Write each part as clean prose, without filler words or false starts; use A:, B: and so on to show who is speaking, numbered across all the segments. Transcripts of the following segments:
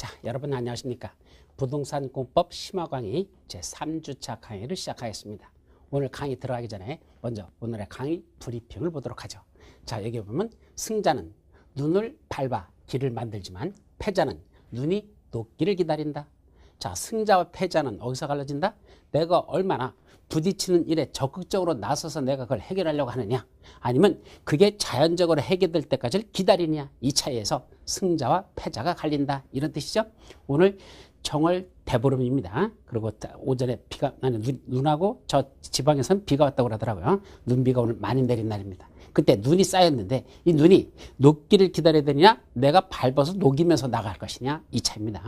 A: 자, 여러분 안녕하십니까? 부동산 공법 심화 강의 제3주차 강의를 시작하겠습니다. 오늘 강의 들어가기 전에 먼저 오늘의 강의 브리핑을 보도록 하죠. 자, 여기 보면 승자는 눈을 밟아 길을 만들지만 패자는 눈이 녹기를 기다린다. 자, 승자와 패자는 어디서 갈라진다? 내가 얼마나 부딪히는 일에 적극적으로 나서서 내가 그걸 해결하려고 하느냐, 아니면 그게 자연적으로 해결될 때까지 기다리냐, 이 차이에서 승자와 패자가 갈린다, 이런 뜻이죠. 오늘 정월 대보름입니다. 그리고 오전에 비가, 눈하고 저 지방에서는 비가 왔다고 그러더라고요. 눈비가 오늘 많이 내린 날입니다. 그때 눈이 쌓였는데 이 눈이 녹기를 기다려야 되느냐, 내가 밟아서 녹이면서 나갈 것이냐, 이 차이입니다.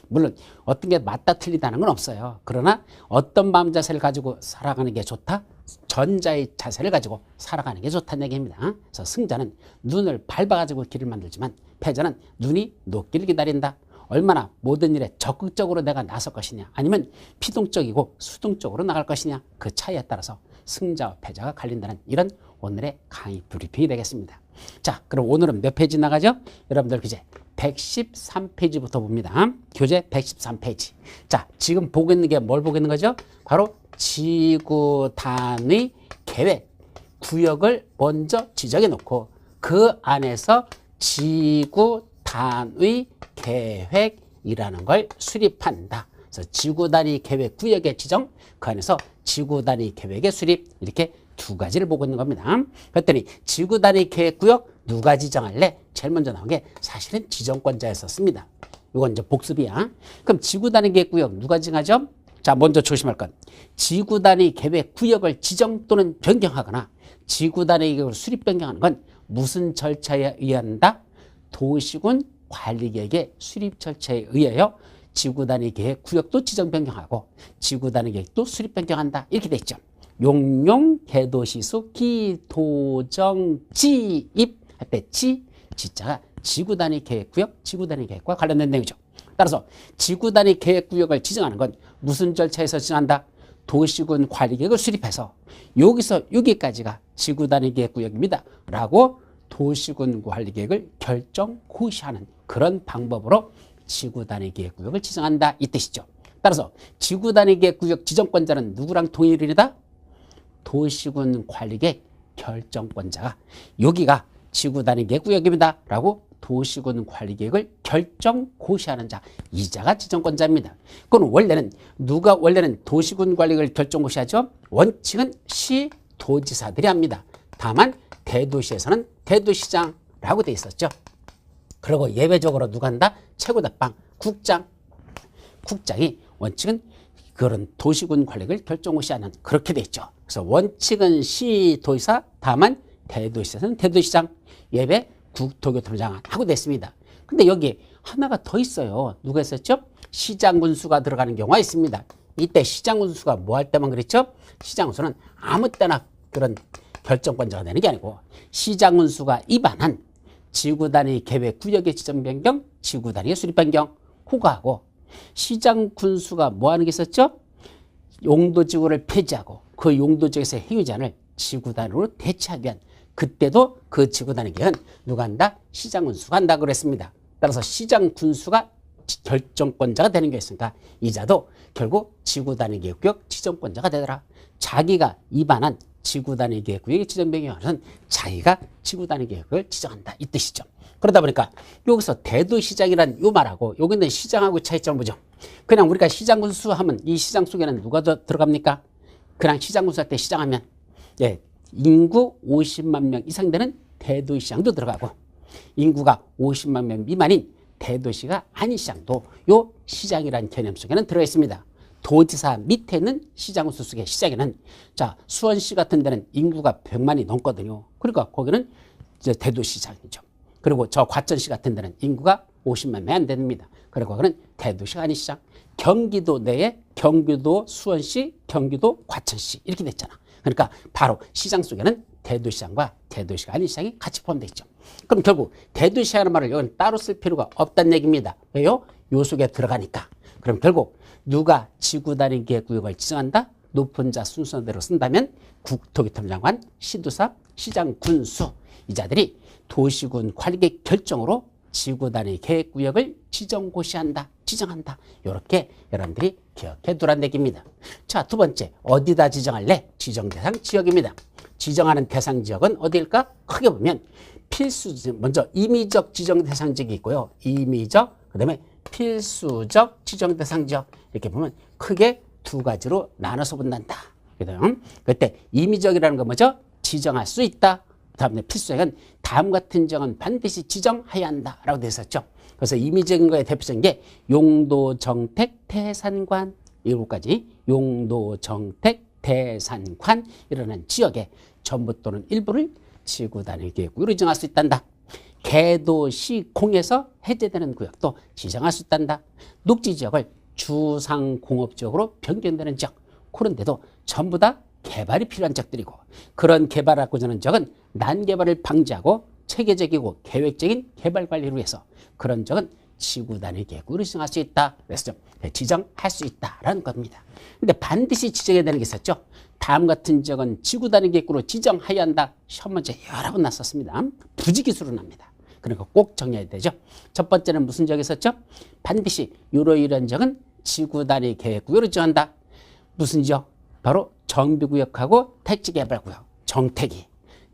A: 물론 어떤 게 맞다 틀리다는 건 없어요. 그러나 어떤 마음 자세를 가지고 살아가는 게 좋다? 전자의 자세를 가지고 살아가는 게 좋다는 얘기입니다. 그래서 승자는 눈을 밟아가지고 길을 만들지만 패자는 눈이 녹기를 기다린다. 얼마나 모든 일에 적극적으로 내가 나설 것이냐, 아니면 피동적이고 수동적으로 나갈 것이냐, 그 차이에 따라서 승자와 패자가 갈린다는 이런 오늘의 강의 브리핑이 되겠습니다. 자, 그럼 오늘은 몇 페이지 나가죠? 여러분들 교재 113페이지부터 봅니다. 교재 113페이지. 자, 지금 보고 있는 게 뭘 보고 있는 거죠? 바로 지구단위 계획 구역을 먼저 지정해 놓고 그 안에서 지구단위 계획이라는 걸 수립한다. 그래서 지구단위 계획 구역의 지정, 그 안에서 지구단위 계획의 수립, 이렇게 두 가지를 보고 있는 겁니다. 그랬더니 지구단위 계획구역 누가 지정할래? 제일 먼저 나온 게 사실은 지정권자였었습니다. 이건 이제 복습이야. 그럼 지구단위 계획구역 누가 지정하죠? 자, 먼저 조심할 건 지구단위 계획구역을 지정 또는 변경하거나 지구단위 계획을 수립 변경하는 건 무슨 절차에 의한다? 도시군 관리계획의 수립 절차에 의하여 지구단위 계획구역도 지정 변경하고 지구단위 계획도 수립 변경한다, 이렇게 돼 있죠. 용용 개도시수 기도정 지입 할 때 지자가 지구단위 계획구역, 지구단위 계획과 관련된 내용이죠. 따라서 지구단위 계획구역을 지정하는 건 무슨 절차에서 지정한다? 도시군 관리계획을 수립해서 여기서 여기까지가 지구단위 계획구역입니다 라고 도시군 관리계획을 결정 고시하는 그런 방법으로 지구단위 계획구역을 지정한다, 이 뜻이죠. 따라서 지구단위 계획구역 지정권자는 누구랑 동일이다? 도시군 관리계획 결정권자가 여기가 지구단위 계획구역입니다 라고 도시군 관리계획을 결정 고시하는 자, 이 자가 지정권자입니다. 그건 원래는 누가 원래는 도시군 관리계획을 결정 고시하죠? 원칙은 시도지사들이 합니다. 다만 대도시에서는 대도시장라고 돼 있었죠. 그리고 예외적으로 누가 한다? 최고대빵 국장. 국장이 원칙은 그런 도시군 관리를 결정고시하는, 그렇게 돼 있죠. 그래서 원칙은 시도지사, 다만 대도시에서는 대도시장, 예외 국토교통장 하고 됐습니다. 근데 여기 하나가 더 있어요. 누가 있었죠? 시장군수가 들어가는 경우가 있습니다. 이때 시장군수가 뭐 할 때만 그랬죠? 시장군수는 아무 때나 그런 결정권자가 되는 게 아니고 시장군수가 입안한 지구단위 계획 구역의 지정 변경, 지구단위의 수립 변경 호가하고 시장군수가 뭐 하는 게 있었죠? 용도지구를 폐지하고 그 용도지구에서 행위 제한을 지구단위로 대체하기 위한, 그때도 그 지구단위 계획은 누가 한다? 시장군수가 한다 그랬습니다. 따라서 시장군수가 결정권자가 되는 게 있으니까 이자도 결국 지구단위 계획구역 지정권자가 되더라. 자기가 입안한 지구단위 계획구역의 지정 변경하는 자기가 지구단위 계획을 지정한다, 이 뜻이죠. 그러다 보니까 여기서 대도시장이란 요 말하고 여기 있는 시장하고 차이점을 보죠. 그냥 우리가 시장군수 하면 이 시장 속에는 누가 들어갑니까? 그냥 시장군수 할 때 시장하면 인구 50만 명 이상 되는 대도시장도 들어가고 인구가 50만 명 미만인 대도시가 아닌 시장도 요 시장이라는 개념 속에는 들어 있습니다. 도지사 밑에 있는 시장군수 속의 시장에는 자, 수원시 같은 데는 인구가 100만이 넘거든요. 그러니까 거기는 이제 대도시장이죠. 그리고 저 과천시 같은 데는 인구가 50만 명이 안 됩니다. 그리고 거기는 대도시가 아닌 시장. 경기도 내에 경기도 수원시, 경기도 과천시 이렇게 됐잖아. 그러니까 바로 시장 속에는 대도시장과 대도시가 아닌 시장이 같이 포함되어 있죠. 그럼 결국 대도시라는 말을 여기는 따로 쓸 필요가 없다는 얘기입니다. 왜요? 요 속에 들어가니까. 그럼 결국 누가 지구단위 계획구역을 지정한다? 높은 자 순서대로 쓴다면 국토교통장관, 시도사, 시장군수, 이 자들이 도시군 관리계획 결정으로 지구단위 계획구역을 지정고시한다, 지정한다. 이렇게 여러분들이 기억해 두란 얘기입니다. 자, 두 번째, 어디다 지정할래? 지정대상 지역입니다. 지정하는 대상 지역은 어디일까? 크게 보면 필수, 먼저 임의적 지정대상 지역이 있고요. 임의적, 그 다음에 필수적 지정대상 지역. 이렇게 보면 크게 두 가지로 나눠서 본단다. 그때 임의적이라는 건 뭐죠? 지정할 수 있다. 다음에 필수적은 다음 같은 지역은 반드시 지정해야 한다라고 되어 있었죠. 그래서 임의적인 거에 대표적인 게 용도, 정택, 태산관 이것까지 용도, 정택, 태산관 이라는 지역에 전부 또는 일부를 지구 단위 계획구역으로 지정할 수 있단다. 개도시 공에서 해제되는 구역도 지정할 수 있단다. 녹지 지역을 주상공업지역으로 변경되는 지역 그런데도 전부 다 개발이 필요한 지역들이고 그런 개발하고자 하는 지역은 난개발을 방지하고 체계적이고 계획적인 개발 관리를 위해서 그런 지역은 지구 단위 계획으로 지정할 수 있다. 그래서 지정할 수 있다라는 겁니다. 근데 반드시 지정해야 되는 게 있었죠. 다음 같은 지역은 지구 단위 계획으로 지정해야 한다. 시험 문제 여러 번 났었습니다. 부지기수로 납니다. 그러니까 꼭 정해야 되죠. 첫 번째는 무슨 지역이 있었죠? 반드시 이러이러한 지역은 지구 단위 계획구역으로 지정한다. 무슨 지역? 바로 정비구역하고 택지개발구역, 정택이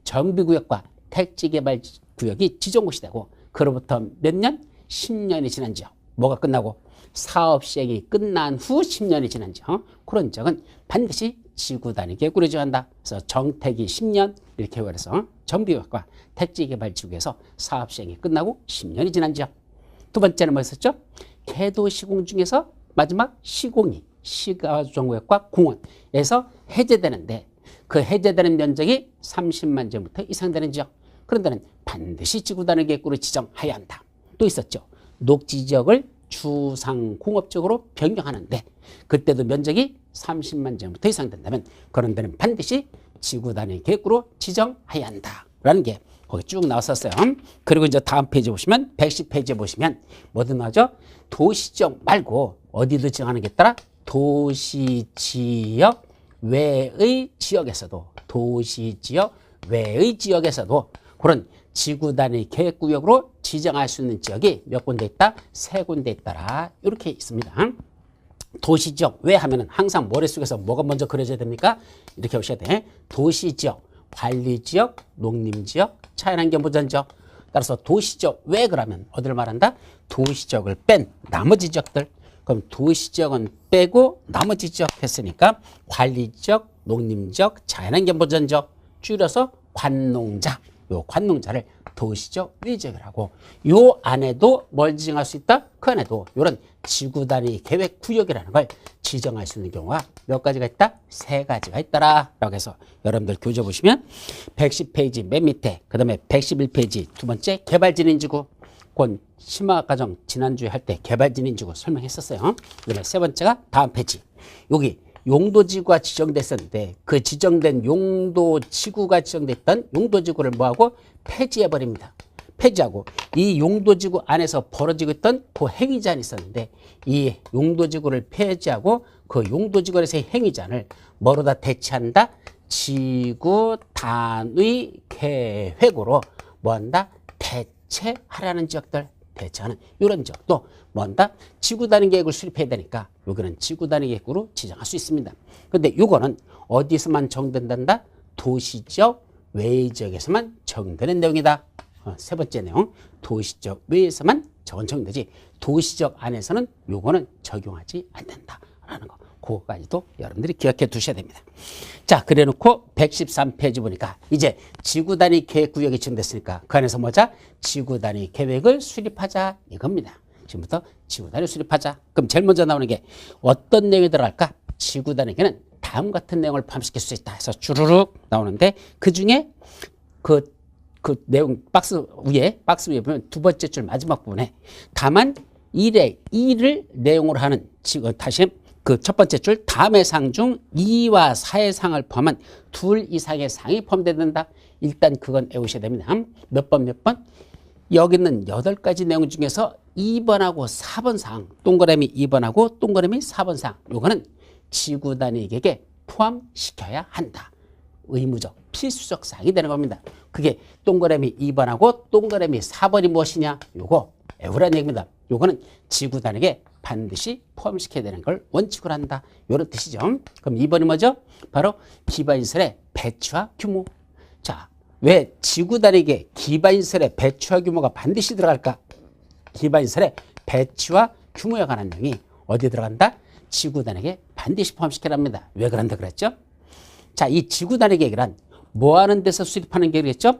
A: 정비구역과 택지개발구역이 지정고시 되고 그로부터 몇 년? 10년이 지난 지역. 뭐가 끝나고? 사업 시행이 끝난 후 10년이 지난 지역. 그런 지역은 반드시 지구 단위 계획으로 지정한다. 그래서 정택이 10년 이렇게 해서 정비구역과 택지개발지구에서 사업 시행이 끝나고 10년이 지난 지역. 두 번째는 뭐였었죠? 개도시공 중에서 마지막 시공이 시가정구역과 공원에서 해제되는데 그 해제되는 면적이 30만 제곱미터 이상 되는 지역. 그런 데는 반드시 지구 단위 계획구로 지정해야 한다. 또 있었죠. 녹지 지역을 주상공업적으로 변경하는데 그때도 면적이 30만 제곱미터 이상 된다면 그런 데는 반드시 지구 단위 계획구로 지정해야 한다라는 게 거기 쭉 나왔었어요. 그리고 이제 다음 페이지 보시면 110페이지에 보시면 뭐든 나오죠. 도시지역 말고 어디도 지정하는 게 있더라. 도시지역 외의 지역에서도 도시지역 외의 지역에서도 그런 지구 단위 계획구역으로 지정할 수 있는 지역이 몇 군데 있다? 3군데 있더라. 이렇게 있습니다. 도시지역 왜 하면은 항상 머릿속에서 뭐가 먼저 그려져야 됩니까? 이렇게 오셔야 돼. 도시지역, 관리지역, 농림지역, 자연환경보전지역. 따라서 도시지역 왜 그러면 어디를 말한다? 도시지역을 뺀 나머지 지역들. 그럼 도시지역은 빼고 나머지 지역 했으니까 관리지역, 농림지역, 자연환경보전지역 줄여서 관농자. 요 관농자를 도시적 외지역이라고. 요 안에도 뭘 지정할 수 있다? 그 안에도 요런 지구 단위 계획 구역이라는 걸 지정할 수 있는 경우가 몇 가지가 있다? 3가지가 있더라. 라고 해서 여러분들 교재 보시면 110페이지 맨 밑에 그 다음에 111페이지 두 번째 개발진인지구 권 심화과정 지난주에 할 때 개발진인지구 설명했었어요. 그 다음에 세 번째가 다음 페이지. 여기 용도지구가 지정됐었는데 그 지정된 용도지구가 지정됐던 용도지구를 뭐하고 폐지해버립니다. 폐지하고 이 용도지구 안에서 벌어지고 있던 그 행위제한이 있었는데 이 용도지구를 폐지하고 그 용도지구에서의 행위제한을 뭐로다 대체한다? 지구 단위 계획으로 뭐한다? 대체하라는 지역들. 대체하는 이런 지역도 뭔다? 지구 단위 계획을 수립해야 되니까 여기는 지구 단위 계획으로 지정할 수 있습니다. 근데 이거는 어디서만 적용된다? 도시지역 외의 지역에서만 적용되는 내용이다. 세 번째 내용, 도시지역 외에서만 적용되지 도시지역 안에서는 요거는 적용하지 않는다라는 거. 그거까지도 여러분들이 기억해 두셔야 됩니다. 자, 그래놓고 113페이지 보니까 이제 지구 단위 계획 구역이 지정됐으니까 그 안에서 뭐자? 지구 단위 계획을 수립하자 이겁니다. 지금부터 지구 단위 수립하자. 그럼 제일 먼저 나오는 게 어떤 내용이 들어갈까? 지구 단위계는 다음 같은 내용을 포함시킬 수 있다 해서 주르륵 나오는데 그 중에 그 내용 박스 위에 보면 두 번째 줄 마지막 부분에 다만 1을 내용으로 하는 다시 그 첫 번째 줄 다음의 상 중 2와 4의 상을 포함한 2 이상의 상이 포함된다. 일단 그건 외우셔야 됩니다. 몇 번? 여기는 8가지 내용 중에서 2번하고 4번 상, 동그라미 2번하고 동그라미 4번 상, 요거는 지구 단위 계획에 포함시켜야 한다. 의무적, 필수적 사항이 되는 겁니다. 그게 동그라미 2번하고 동그라미 4번이 무엇이냐? 요거 외우라는 얘기입니다. 요거는 지구 단위에 반드시 포함시켜야 되는 걸 원칙으로 한다. 요런 뜻이죠. 그럼 2번이 뭐죠? 바로 기반시설의 배치와 규모. 자, 왜 지구 단위에 기반시설의 배치와 규모가 반드시 들어갈까? 기반시설의 배치와 규모에 관한 내용이 어디에 들어간다? 지구 단위에 반드시 포함시켜랍니다. 왜 그런다 그랬죠? 자, 이 지구 단위 계획이란 뭐 하는 데서 수립하는 계획이겠죠?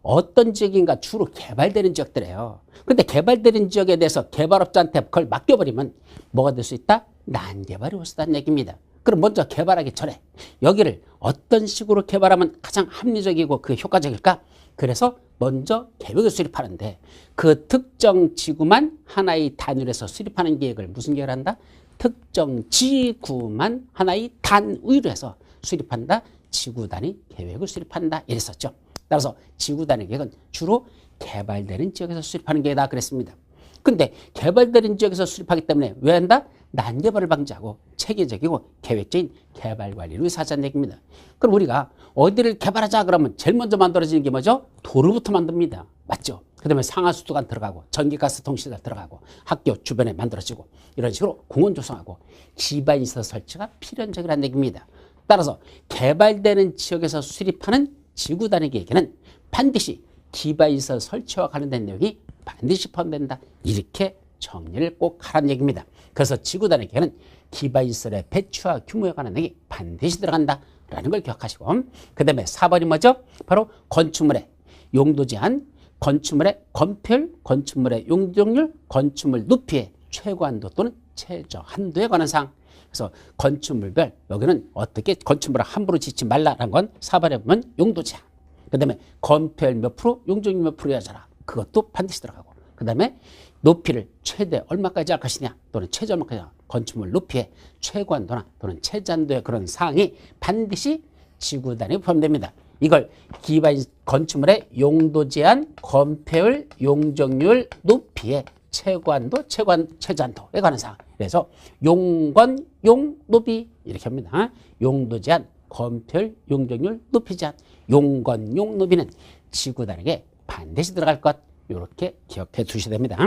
A: 어떤 지역인가 주로 개발되는 지역들이에요. 근데 개발되는 지역에 대해서 개발업자한테 그걸 맡겨버리면 뭐가 될 수 있다? 난개발이 올 수 있다는 얘기입니다. 그럼 먼저 개발하기 전에 여기를 어떤 식으로 개발하면 가장 합리적이고 그 효과적일까? 그래서 먼저 계획을 수립하는데 그 특정 지구만 하나의 단위로 해서 수립하는 계획을 무슨 계획을 한다? 특정 지구만 하나의 단위로 해서 수립한다. 지구 단위 계획을 수립한다. 이랬었죠. 따라서 지구 단위 계획은 주로 개발되는 지역에서 수립하는 계획이다 그랬습니다. 근데 개발되는 지역에서 수립하기 때문에 왜 한다? 난개발을 방지하고 체계적이고 계획적인 개발 관리를 위해서 하자는 얘기입니다. 그럼 우리가 어디를 개발하자 그러면 제일 먼저 만들어지는 게 뭐죠? 도로부터 만듭니다. 맞죠? 그 다음에 상하수도가 들어가고 전기가스 통신이 들어가고 학교 주변에 만들어지고 이런 식으로 공원 조성하고 기반시설 설치가 필연적이라는 얘기입니다. 따라서 개발되는 지역에서 수립하는 지구 단위 계획에는 반드시 기반시설 설치와 관련된 내용이 반드시 포함된다. 이렇게 정리를 꼭 하라는 얘기입니다. 그래서 지구 단위 계획에는 기반시설의 배치와 규모에 관한 내용이 반드시 들어간다라는 걸 기억하시고 그 다음에 4번이 뭐죠? 바로 건축물의 용도 제한, 건축물의 건폐율, 건축물의 용적률, 건축물 높이의 최고한도 또는 최저 한도에 관한 사항. 그래서 건축물별 여기는 어떻게 건축물을 함부로 짓지 말라라는 건 4번에 보면 용도 제한. 그 다음에 건폐율 몇 프로, 용적률 몇 프로 여자라. 그것도 반드시 들어가고. 그 다음에 높이를 최대 얼마까지 할 것이냐 또는 최저 얼마까지 건축물 높이의 최고한도나 또는 최저한도의 그런 사항이 반드시 지구 단위에 포함됩니다. 이걸 기반 건축물의 용도 제한, 건폐율, 용적률, 높이의 최고한도, 최저한도에 관한 사항. 그래서 용건, 용노비 이렇게 합니다. 용도 제한, 건폐율, 용적률, 높이 제한. 용건, 용노비는 지구 단위에 반드시 들어갈 것. 이렇게 기억해 두셔야 됩니다.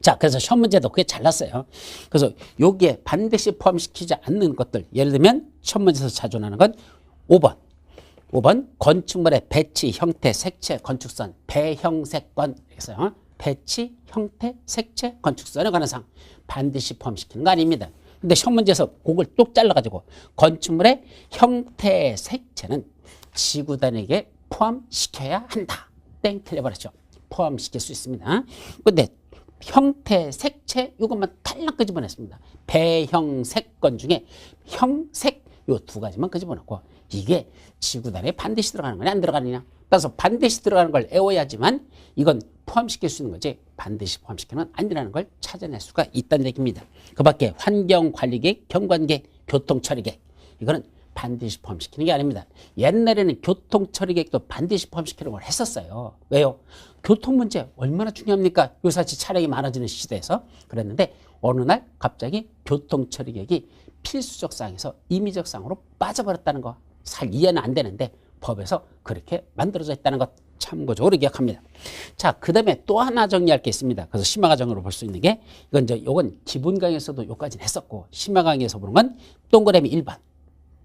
A: 자, 그래서 시험 문제도 그게 잘났어요. 그래서 여기에 반드시 포함시키지 않는 것들. 예를 들면 시험 문제에서 자주 나오는 건 5번 건축물의 배치, 형태, 색채, 건축선, 배형색권. 그래서 배치, 형태, 색채, 건축선에 관한 사항 반드시 포함시키는 거 아닙니다. 근데 시험 문제에서 그걸 뚝 잘라가지고 건축물의 형태, 색채는 지구 단위에 포함시켜야 한다. 땡 틀려버렸죠. 포함시킬 수 있습니다. 근데 형태, 색채 이것만 탈락 끄집어냈습니다. 배형색권 중에 형색 요 두 가지만 끄집어놓고 이게 지구 단위에 반드시 들어가는 거냐 안 들어가느냐. 따라서 반드시 들어가는 걸 애워야지만 이건 포함시킬 수 있는 거지 반드시 포함시키면 안 되라는 걸 찾아낼 수가 있다는 얘기입니다. 그 밖에 환경관리계획, 경관계획, 교통처리계획 이거는 반드시 포함시키는 게 아닙니다. 옛날에는 교통처리계획도 반드시 포함시키는 걸 했었어요. 왜요? 교통 문제 얼마나 중요합니까? 요사치 차량이 많아지는 시대에서 그랬는데 어느 날 갑자기 교통처리계획이 필수적 사항에서 임의적 사항으로 빠져버렸다는 거. 잘 이해는 안 되는데 법에서 그렇게 만들어져 있다는 것 참고적으로 기억합니다. 자, 그 다음에 또 하나 정리할 게 있습니다. 그래서 심화과정으로 볼 수 있는 게 이건 기본 강의에서도 요까지는 했었고 심화 강의에서 보는 건 동그라미 1번.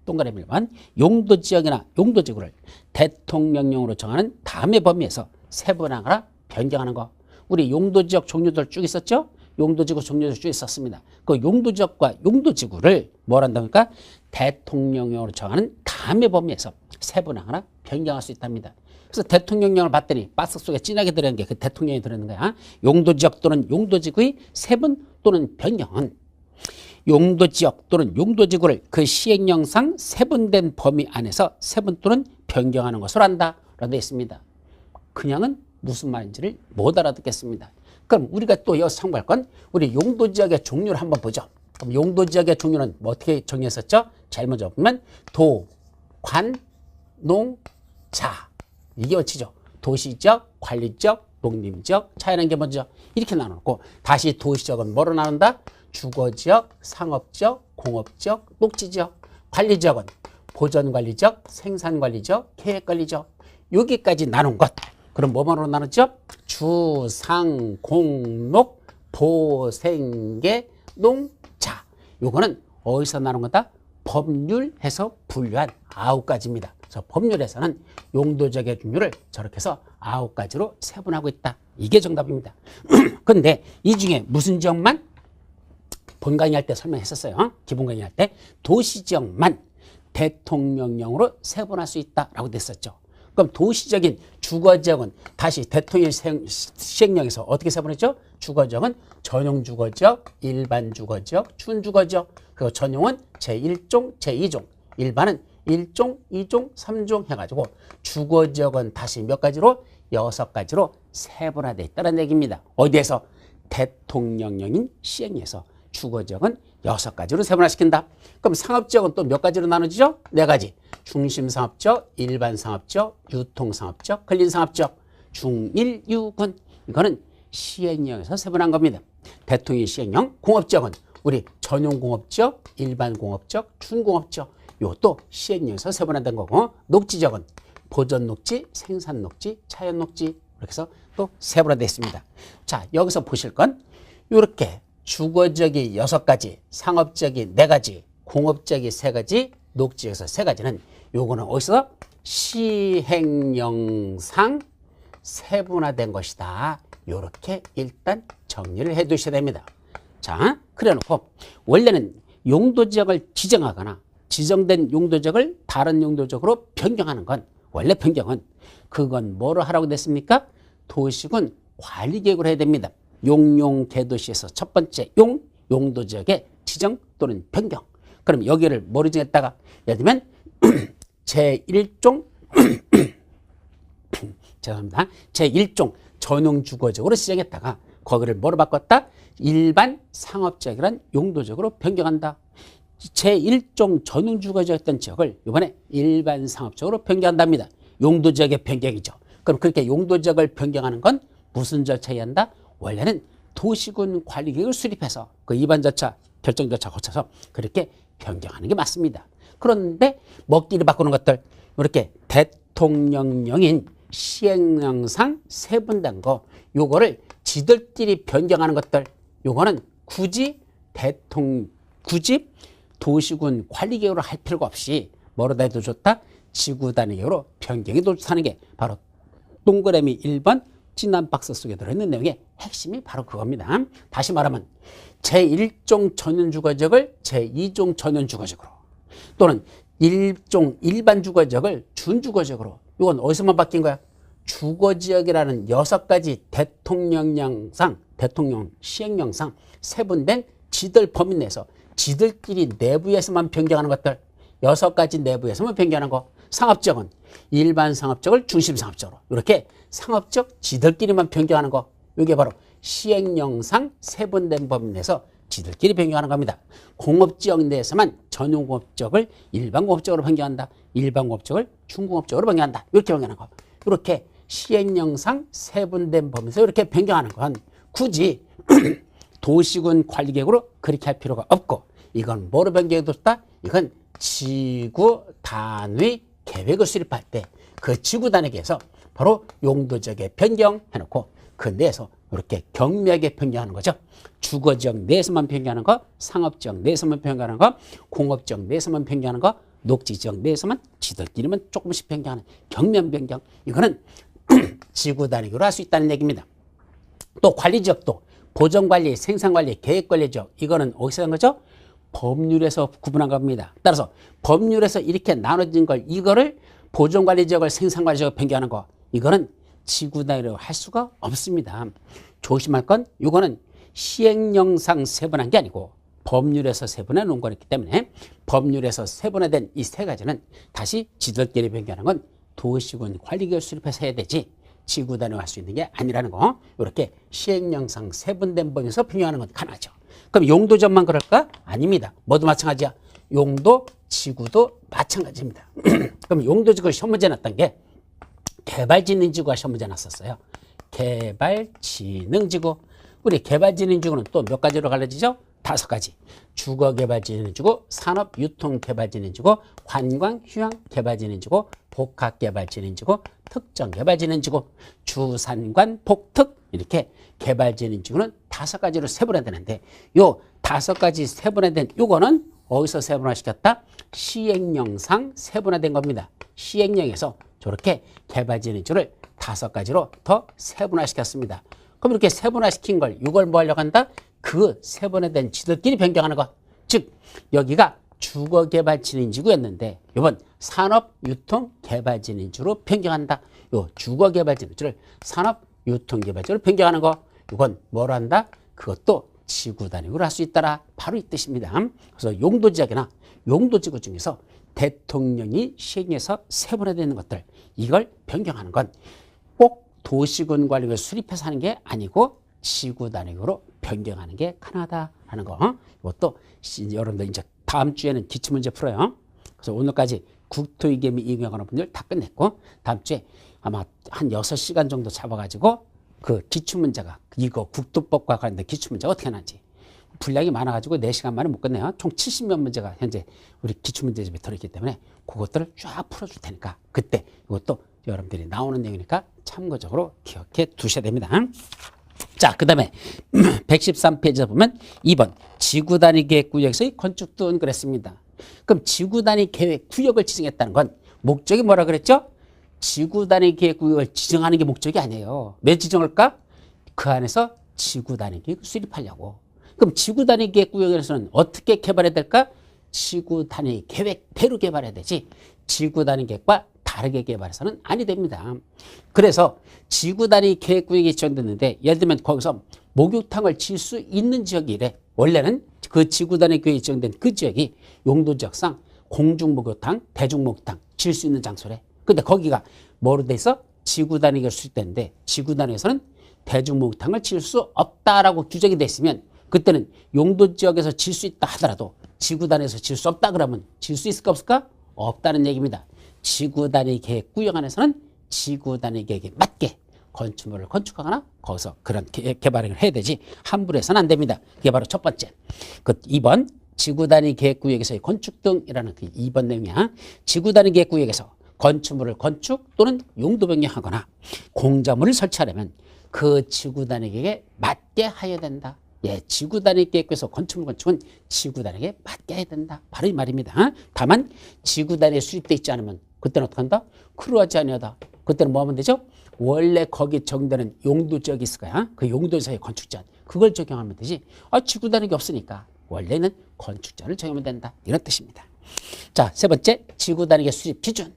A: 동그라미 1번 용도지역이나 용도지구를 대통령령으로 정하는 다음의 범위에서 세분화하거나 변경하는 거. 우리 용도지역 종류들 쭉 있었죠? 용도지구 종류들 쭉 있었습니다. 그 용도지역과 용도지구를 뭘 한답니까? 대통령령으로 정하는 다음의 범위에서 세분화하거나 변경할 수 있답니다. 그래서 대통령령을 봤더니 박스 속에 진하게 들어있는 게 그 대통령이 들어있는 거야. 용도지역 또는 용도지구의 세분 또는 변경은 용도지역 또는 용도지구를 그 시행령상 세분된 범위 안에서 세분 또는 변경하는 것으로 한다 라고 되어 있습니다. 그냥은 무슨 말인지를 못 알아듣겠습니다. 그럼 우리가 또 여기서 참고할 건 우리 용도지역의 종류를 한번 보죠. 그럼 용도지역의 종류는 뭐 어떻게 정리했었죠? 제일 먼저 보면 도, 관, 농, 자 이게 어찌죠? 도시지역, 관리지역, 농림지역, 자연환경 게 먼저 이렇게 나눠놓고 다시 도시지역은 뭐로 나눈다? 주거지역, 상업지역, 공업지역, 녹지지역. 관리지역은 보전관리지역, 생산관리지역, 계획관리지역. 여기까지 나눈 것. 그럼 뭐만으로 나눴죠? 주, 상, 공, 녹, 도생계, 농자. 요거는 어디서 나오는 거다? 법률에서 분류한 9가지입니다. 그래서 법률에서는 용도적의 종류를 저렇게 해서 9가지로 세분하고 있다. 이게 정답입니다. 근데 이 중에 무슨 지역만? 본 강의 할 때 설명했었어요. 기본 강의 할 때 도시지역만 대통령령으로 세분할 수 있다라고 됐었죠. 그럼 도시적인 주거지역은 다시 대통령 시행령에서 어떻게 세분했죠? 주거지역은 전용 주거지역, 일반 주거지역, 준주거지역. 그리고 전용은 제1종, 제2종, 일반은 1종, 2종, 3종 해가지고 주거지역은 다시 몇 가지로? 6가지로 세분화되어 있다는 얘기입니다. 어디에서? 대통령령인 시행령에서 주거지역은 6가지로 세분화시킨다. 그럼 상업지역은 또 몇 가지로 나눠지죠? 4가지. 중심상업지역, 일반상업지역, 유통상업지역, 근린상업지역, 중1, 유군. 이거는 시행령에서 세분한 겁니다. 대통령 시행령. 공업지역은 우리 전용공업지역, 일반공업지역, 준공업지역. 이것도 시행령에서 세분화된 거고, 녹지지역은 보전녹지, 생산녹지, 차연녹지 이렇게 해서 또 세분화되어 있습니다. 자, 여기서 보실 건 이렇게 주거지역이 6가지, 상업지역이 4가지, 공업지역이 3가지, 녹지역에서 3가지는 요거는 어디서? 시행령상 세분화된 것이다. 요렇게 일단 정리를 해 두셔야 됩니다. 자, 그래 놓고 원래는 용도지역을 지정하거나 지정된 용도지역을 다른 용도지역으로 변경하는 건 원래 변경은 그건 뭐로 하라고 됐습니까? 도시군 관리계획으로 해야 됩니다. 용용개도시에서 첫 번째 용도지역의 지정 또는 변경. 그럼 여기를 뭐로 정했다가 예를 들면 제1종 죄송합니다. 제1종 전용주거지역으로 지정했다가 거기를 뭐로 바꿨다? 일반 상업지역이란 용도지역으로 변경한다. 제1종 전용주거지역이었던 지역을 이번에 일반 상업지역으로 변경한답니다. 용도지역의 변경이죠. 그럼 그렇게 용도지역을 변경하는 건 무슨 절차에 한다? 원래는 도시군 관리계획을 수립해서 그 입안 절차, 결정 절차 거쳐서 그렇게 변경하는 게 맞습니다. 그런데 먹기를 바꾸는 것들 이렇게 대통령령인 시행령상 세분된 거 요거를 지들끼리 변경하는 것들 요거는 굳이 도시군 관리계획으로 할 필요가 없이 뭐로다 해도 좋다? 지구 단위계획으로 변경해도 좋다는 게 바로 동그라미 1번 진한 박스 속에 들어있는 내용의 핵심이 바로 그겁니다. 다시 말하면 제1종 전용주거지역을 제2종 전용주거지역으로 또는 1종 일반 주거지역을 준주거지역으로 이건 어디서만 바뀐 거야? 주거지역이라는 6가지 대통령 시행령상 세분된 지들 범위 내에서 지들끼리 내부에서만 변경하는 것들 6가지 내부에서만 변경하는 거. 상업지역은 일반 상업지역을 중심 상업지역으로 이렇게 상업지역 지들끼리만 변경하는 거. 이게 바로 시행령상 세분된 범위 내에서 지들끼리 변경하는 겁니다. 공업지역 내에서만 전용공업지역을 일반공업지역으로 변경한다. 일반공업지역을 중공업지역으로 변경한다. 이렇게 변경하는 거. 이렇게 시행령상 세분된 범위에서 이렇게 변경하는 건 굳이 도시군 관리계획으로 그렇게 할 필요가 없고 이건 뭐로 변경해뒀다? 이건 지구 단위 계획을 수립할 때 그 지구 단위계에서 바로 용도지역에 변경해놓고 그 내에서 이렇게 경미하게 변경하는 거죠. 주거지역 내에서만 변경하는 거, 상업지역 내에서만 변경하는 거, 공업지역 내에서만 변경하는 거, 녹지지역 내에서만 지들끼리만 조금씩 변경하는 경미한 변경. 이거는 지구 단위로 할 수 있다는 얘기입니다. 또 관리지역도 보전관리, 생산관리, 계획관리지역 이거는 어디서 한 거죠? 법률에서 구분한 겁니다. 따라서 법률에서 이렇게 나눠진 걸 이거를 보존관리지역을 생산관리지역으로 변경하는 거 이거는 지구 단위로 할 수가 없습니다. 조심할 건 이거는 시행령상 세분한 게 아니고 법률에서 세분해 놓은 거였기 때문에 법률에서 세분화된 이 3가지는 다시 지들끼리 변경하는 건 도시군 관리계획 수립해서 해야 되지 지구 단위로 할 수 있는 게 아니라는 거. 이렇게 시행령상 세분된 범위에서 변경하는 건 가능하죠. 그럼 용도지역만 그럴까? 아닙니다. 뭐도 마찬가지야. 용도, 지구도 마찬가지입니다. 그럼 용도지역을 시험 문제 놨던 게 개발진흥지구가 시험 문제 놨었어요. 개발진흥지구. 우리 개발진흥지구는 또 몇 가지로 갈라지죠? 5가지. 주거개발진흥지구, 산업유통개발진흥지구, 관광휴양개발진흥지구, 복합개발진흥지구, 특정개발진흥지구, 주산관, 복특 이렇게 개발진흥지구는 5가지로 세분화되는데 요 5가지 세분화된 요거는 어디서 세분화시켰다? 시행령상 세분화된 겁니다. 시행령에서 저렇게 개발진흥지구를 5가지로 더 세분화시켰습니다. 그럼 이렇게 세분화시킨 걸 이걸 뭐 하려고 한다? 그 세분화된 지들끼리 변경하는 것. 즉 여기가 주거개발진흥지구였는데 이번 산업유통개발진흥지구로 변경한다. 요 주거개발진흥지구를 산업유통개발지구로 변경하는 거. 이건 뭘 한다? 그것도 지구 단위로 할 수 있다라. 바로 이 뜻입니다. 그래서 용도지역이나 용도지구 중에서 대통령이 시행해서 세분화되는 것들 이걸 변경하는 건 꼭 도시군 관리를 수립해서 하는 게 아니고 지구 단위로 변경하는 게 가능하다라는 거. 이것도 여러분들 이제 다음 주에는 기출문제 풀어요. 그래서 오늘까지 국토위계 및 이용하는 분들 다 끝냈고 다음 주에 아마 한 6시간 정도 잡아가지고 그 기출문제가 이거 국토법과 관련된 기출문제가 어떻게 나는지 분량이 많아가지고 4시간 만에 못 끝내요. 총 70몇 문제가 현재 우리 기출문제집에 들어있기 때문에 그것들을 쫙 풀어줄 테니까 그때 이것도 여러분들이 나오는 내용이니까 참고적으로 기억해 두셔야 됩니다. 자, 그 다음에 113페이지에 보면 2번 지구단위 계획구역에서의 건축 등 그랬습니다. 그럼 지구단위 계획구역을 지정했다는 건 목적이 뭐라 그랬죠? 지구단위 계획구역을 지정하는 게 목적이 아니에요. 왜 지정할까? 그 안에서 지구단위 계획을 수립하려고. 그럼 지구단위 계획구역에서는 어떻게 개발해야 될까? 지구단위 계획대로 개발해야 되지 지구단위 계획과 다르게 개발해서는 아니 됩니다. 그래서 지구단위 계획구역이 지정됐는데 예를 들면 거기서 목욕탕을 지을 수 있는 지역이래. 원래는 그 지구단위 계획이 지정된 그 지역이 용도지역상 공중목욕탕, 대중목욕탕 지을 수 있는 장소래. 근데 거기가 뭐로 돼 있어? 지구단위가 수립됐는데 지구단위에서는 대중목욕탕을 지을 수 없다라고 규정이 돼 있으면 그때는 용도지역에서 지을 수 있다 하더라도 지구단위에서 지을 수 없다 그러면 지을 수 있을까 없을까? 없다는 얘기입니다. 지구단위 계획 구역 안에서는 지구단위 계획에 맞게 건축물을 건축하거나 거기서 그런 개발을 해야 되지 함부로 해서는 안 됩니다. 그게 바로 첫 번째. 그 2번 지구단위 계획 구역에서의 건축 등이라는 그 2번 내용이야. 지구단위 계획 구역에서 건축물을 건축 또는 용도 변경하거나 공작물을 설치하려면 그 지구단위 계획에 맞게 하여야 된다. 예, 지구단위 계획에서 건축물 건축은 지구단위에 맞게 해야 된다. 바로 이 말입니다. 다만 지구단위에 수립되어 있지 않으면 그때는 어떻게 한다? 그러하지 아니하다. 그때는 뭐 하면 되죠? 원래 거기 적용되는 용도지역이 있을 거야. 그 용도지역의 건축제한 그걸 적용하면 되지. 지구단위가 없으니까 원래는 건축제한을 적용하면 된다. 이런 뜻입니다. 자, 세 번째 지구단위계 수립 기준.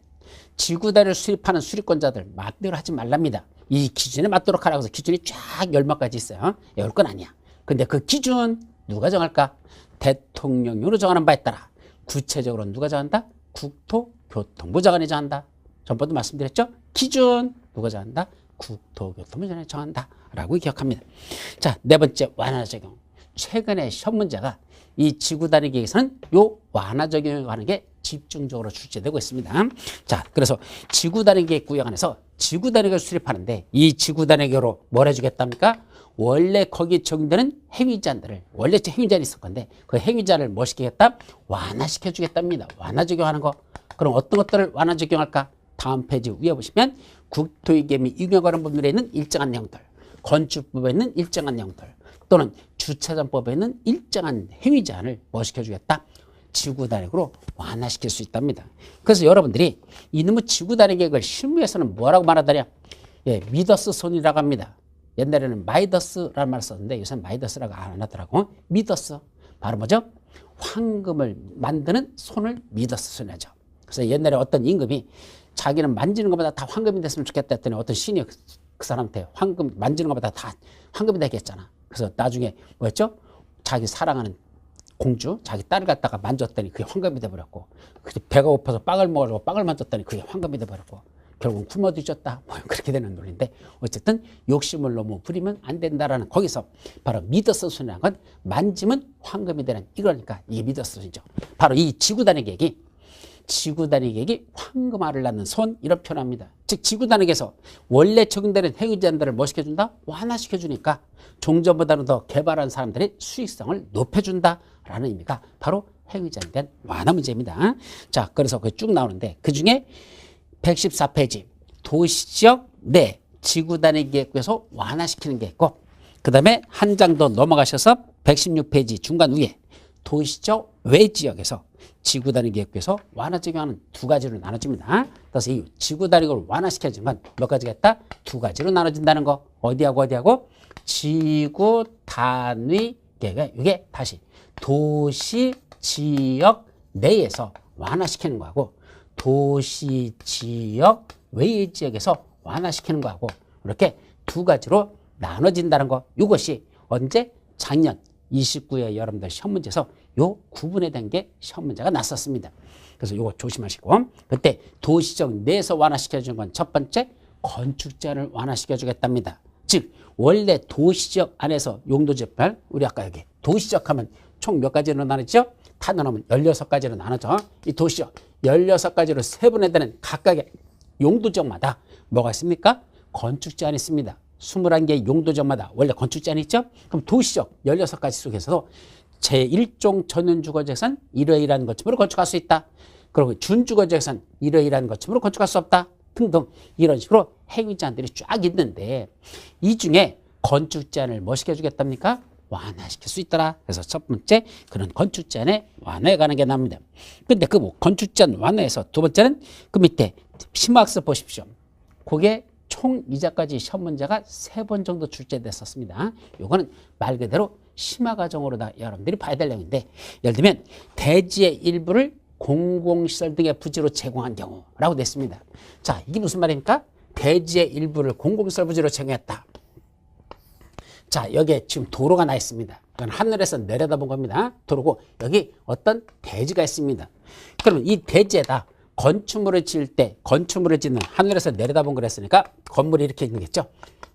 A: 지구단위를 수립하는 수립권자들 마음대로 하지 말랍니다. 이 기준에 맞도록 하라고 해서 기준이 쫙 10마까지 있어요. 이럴 건 아니야. 근데 그 기준 누가 정할까? 대통령령으로 정하는 바에 따라 구체적으로 누가 정한다? 국토교통부 장관이 정한다. 전번도 말씀드렸죠? 기준 누가 정한다? 국토교통부 장관이 정한다. 라고 기억합니다. 자, 네 번째 완화 적용. 최근에 시험 문제가 이 지구단위 계획에서는 요 완화 적용에 관한 게 집중적으로 출제되고 있습니다. 자, 그래서 지구단위 계획 구역 안에서 지구단위를 수립하는데 이 지구단위 계획으로 뭘 해주겠답니까? 원래 거기 적용되는 행위자들을 원래 행위자는 있을 건데 그 행위자를 뭐 시키겠다? 완화시켜 주겠답니다. 완화 적용하는 거. 그럼 어떤 것들을 완화 적용할까? 다음 페이지 위에 보시면 국토위계 및 이용에 부분에 있는 일정한 내용들, 건축법에 있는 일정한 내용들 또는 주차장법에 있는 일정한 행위자를 뭐 시켜주겠다? 지구단위로 완화시킬 수 있답니다. 그래서 여러분들이 이놈의 지구단위 계획을 실무에서는 뭐라고 말하더냐? 예, 미더스 손이라고 합니다. 옛날에는 마이더스라는 말을 썼는데 요새는 마이더스라고 안 하더라고. 미더스. 바로 뭐죠? 황금을 만드는 손을 미더스 손이죠. 그래서 옛날에 어떤 임금이 자기는 만지는 것보다 다 황금이 됐으면 좋겠다 했더니 어떤 신이 그 사람한테 황금 만지는 것보다 다 황금이 되겠잖아. 그래서 나중에 뭐였죠? 자기 사랑하는 공주, 자기 딸을 갖다가 만졌더니 그게 황금이 돼버렸고 배가 고파서 빵을 먹어가지고 빵을 만졌더니 그게 황금이 돼버렸고 결국은 굶어 뒤졌다. 뭐 그렇게 되는 논리인데 어쨌든 욕심을 너무 부리면 안 된다라는 거기서 바로 미더스 손이라는 건 만지면 황금이 되는 이거니까 이게 미더스 손이죠. 바로 이 지구단위 계획이 황금알을 낳는 손 이런 표현합니다. 즉 지구단위에서 원래 적용되는 행위자들을 뭐 시켜준다? 완화시켜주니까 종전보다는 더 개발한 사람들의 수익성을 높여준다라는 의미가 바로 행위자에 대한 완화 문제입니다. 자, 그래서 그게 쭉 나오는데 그중에 114페이지 도시지역 내 지구 단위 계획에서 완화시키는 게 있고, 그 다음에 한 장 더 넘어가셔서 116페이지 중간 위에 도시적 외 지역에서 지구 단위 계획에서 완화 적용하는 두 가지로 나눠집니다. 그래서 이 지구 단위를 완화시켜주는 건 몇 가지가 있다? 두 가지로 나눠진다는 거. 어디하고 어디하고? 지구 단위 계획. 이게 다시 도시 지역 내에서 완화시키는 거하고 도시 지역 외의 지역에서 완화시키는 거하고 이렇게 두 가지로 나눠진다는 거. 이것이 언제? 작년 29회 여러분들 시험 문제에서 요 구분에 대한 게 시험 문제가 났었습니다. 그래서 요거 조심하시고, 그때 도시적 내에서 완화시켜주는 건 첫 번째 건축 제한을 완화시켜 주겠답니다. 즉 원래 도시적 안에서 용도지역별, 우리 아까 여기 도시적 하면 총 몇 가지로 나누죠? 단원하면 16가지로 나누죠. 이 도시적 16가지로 세분화되는 각각의 용도지역마다 뭐가 있습니까? 건축 제한이 있습니다. 21개의 용도지역마다 원래 건축 제한이 있죠? 그럼 도시적 16가지 속에서도 제1종 전용주거지역에서는 이러이러한 것쯤으로 건축할 수 있다. 그리고 준주거지역에서는 이러이러한 것쯤으로 건축할 수 없다. 등등 이런 식으로 행위 제한들이 쫙 있는데 이 중에 건축 제한을 뭐 시켜주겠답니까? 완화시킬 수 있더라. 그래서 첫 번째 그런 건축 제한에 완화해 가는 게 나옵니다. 근데 그 건축 제한 완화에서 두 번째는 그 밑에 심화학습 보십시오. 그게 총 이자까지 시험 문제가 3번 정도 출제됐었습니다. 요거는 말 그대로 심화 과정으로 다 여러분들이 봐야 될 내용인데, 예를 들면 대지의 일부를 공공시설 등의 부지로 제공한 경우라고 됐습니다. 자, 이게 무슨 말입니까? 대지의 일부를 공공시설 부지로 제공했다. 자, 여기에 지금 도로가 나 있습니다. 이건 하늘에서 내려다본 겁니다. 도로고 여기 어떤 대지가 있습니다. 그러면 이 대지에다 건축물을 지을 때, 건축물을 짓는 하늘에서 내려다본 거랬으니까 건물이 이렇게 있는 거겠죠.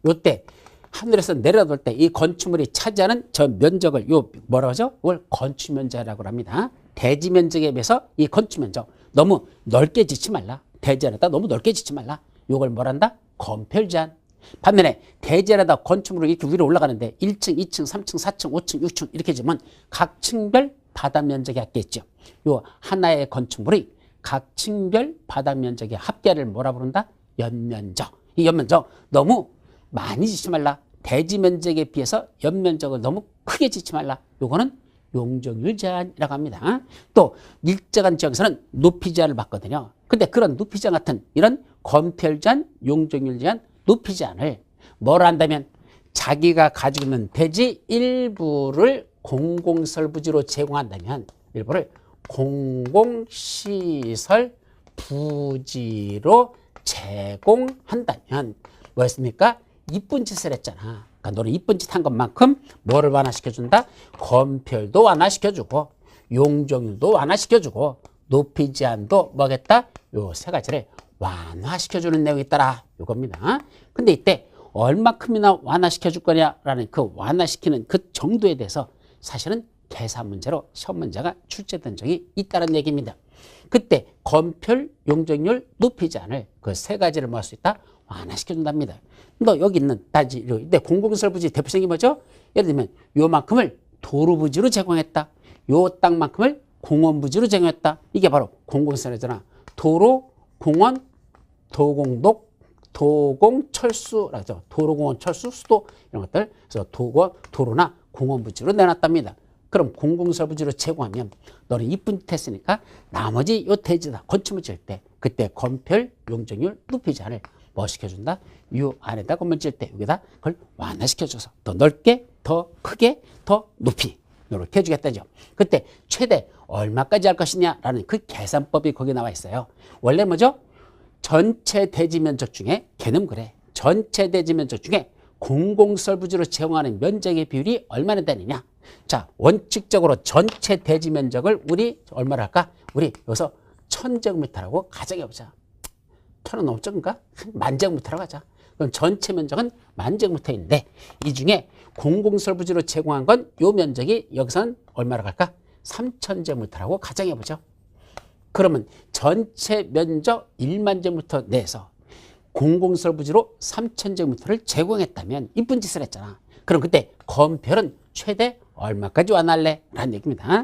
A: 요때 하늘에서 내려다볼 때 이 건축물이 차지하는 저 면적을 요 뭐라고 하죠? 이걸 건축 면적이라고 합니다. 대지 면적에 비해서 이 건축 면적 너무 넓게 짓지 말라. 대지 안에다 너무 넓게 짓지 말라. 요걸 뭐란다? 건폐율 제한. 반면에 대지 안에다 건축물을 이렇게 위로 올라가는데 1층, 2층, 3층, 4층, 5층, 6층 이렇게 지면 각 층별 바닥 면적이 합계했죠. 요 하나의 건축물이 각 층별 바닥 면적의 합계를 뭐라 부른다? 연면적. 이 연면적 너무 많이 짓지 말라. 대지 면적에 비해서 연면적을 너무 크게 짓지 말라. 요거는 용적률 제한이라고 합니다. 또 일정한 지역에서는 높이 제한을 받거든요. 근데 그런 높이 제한 같은 이런 건폐율 제한, 용적률 제한, 높이 제한을 뭐라 한다면 자기가 가지고 있는 대지 일부를 공공시설부지로 제공한다면, 일부를 공공시설 부지로 제공한다면 뭐였습니까? 이쁜 짓을 했잖아. 그러니까 너는 이쁜 짓 한 것만큼 뭐를 완화시켜준다? 건폐율도 완화시켜주고 용적률도 완화시켜주고 높이 제한도 뭐겠다? 요 세 가지를 완화시켜주는 내용이 있더라. 요겁니다. 근데 이때 얼마큼이나 완화시켜줄 거냐라는 그 완화시키는 그 정도에 대해서 사실은 계산 문제로 시험 문제가 출제된 적이 있다는 얘기입니다. 그때 건폐율, 용적률, 높이 제한을 그 세 가지를 뭐 할 수 있다? 완화시켜준답니다. 너 여기 있는 다지, 근데 공공시설 부지 대표적인 게 뭐죠? 예를 들면 요만큼을 도로부지로 제공했다. 요 땅만큼을 공원부지로 제공했다. 이게 바로 공공시설이잖아. 도로, 공원, 도공독, 도공철수라고 하죠. 도로공원, 철수, 수도 이런 것들. 그래서 도로나 공원부지로 내놨답니다. 그럼 공공시설 부지로 제공하면 너는 이쁜 짓 했으니까 나머지 요 대지다 건축물 지을 때 그때 건폐율, 용적률, 높이 제한을 뭐 시켜준다? 요 안에다 건물 지을 때 여기다 그걸 완화시켜줘서 더 넓게, 더 크게, 더 높이 이렇게 해주겠다죠. 그때 최대 얼마까지 할 것이냐라는 그 계산법이 거기 나와 있어요. 원래 뭐죠? 전체 대지 면적 중에 걔는 그래. 전체 대지 면적 중에 공공시설 부지로 제공하는 면적의 비율이 얼마나 되느냐. 자, 원칙적으로 전체 대지 면적을 우리 얼마를 할까? 우리 여기서 1000제곱미터라고 가정해보자. 1000은 너무 적은가? 10,000제곱미터라고 하자. 그럼 전체 면적은 10,000제곱미터인데 이 중에 공공시설 부지로 제공한 건 요 면적이 여기서는 얼마로 갈까? 3000제곱미터라고 가정해보죠. 그러면 전체 면적 10,000제곱미터 내에서 공공시설 부지로 3000제곱미터를 제공했다면 이쁜 짓을 했잖아. 그럼 그때 건폐율은 최대 얼마까지 완화할래? 라는 얘기입니다.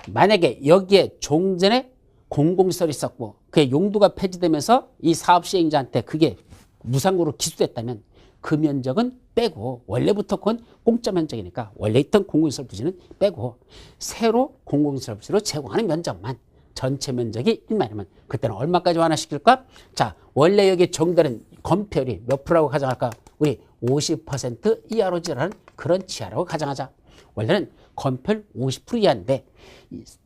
A: 만약에 여기에 종전에 공공시설이 있었고 그게 용도가 폐지되면서 이 사업 시행자한테 그게 무상으로 기수됐다면 그 면적은 빼고 원래부터 그건 공짜 면적이니까 원래 있던 공공시설 부지는 빼고 새로 공공시설 부지로 제공하는 면적만 전체 면적이 1만이면 그때는 얼마까지 완화시킬까? 자, 원래 여기 정되는 건폐율이 몇 프로라고 가정할까? 우리 50% 이하로 지라는 그런 지하라고 가정하자. 원래는 건폐율 50% 이하인데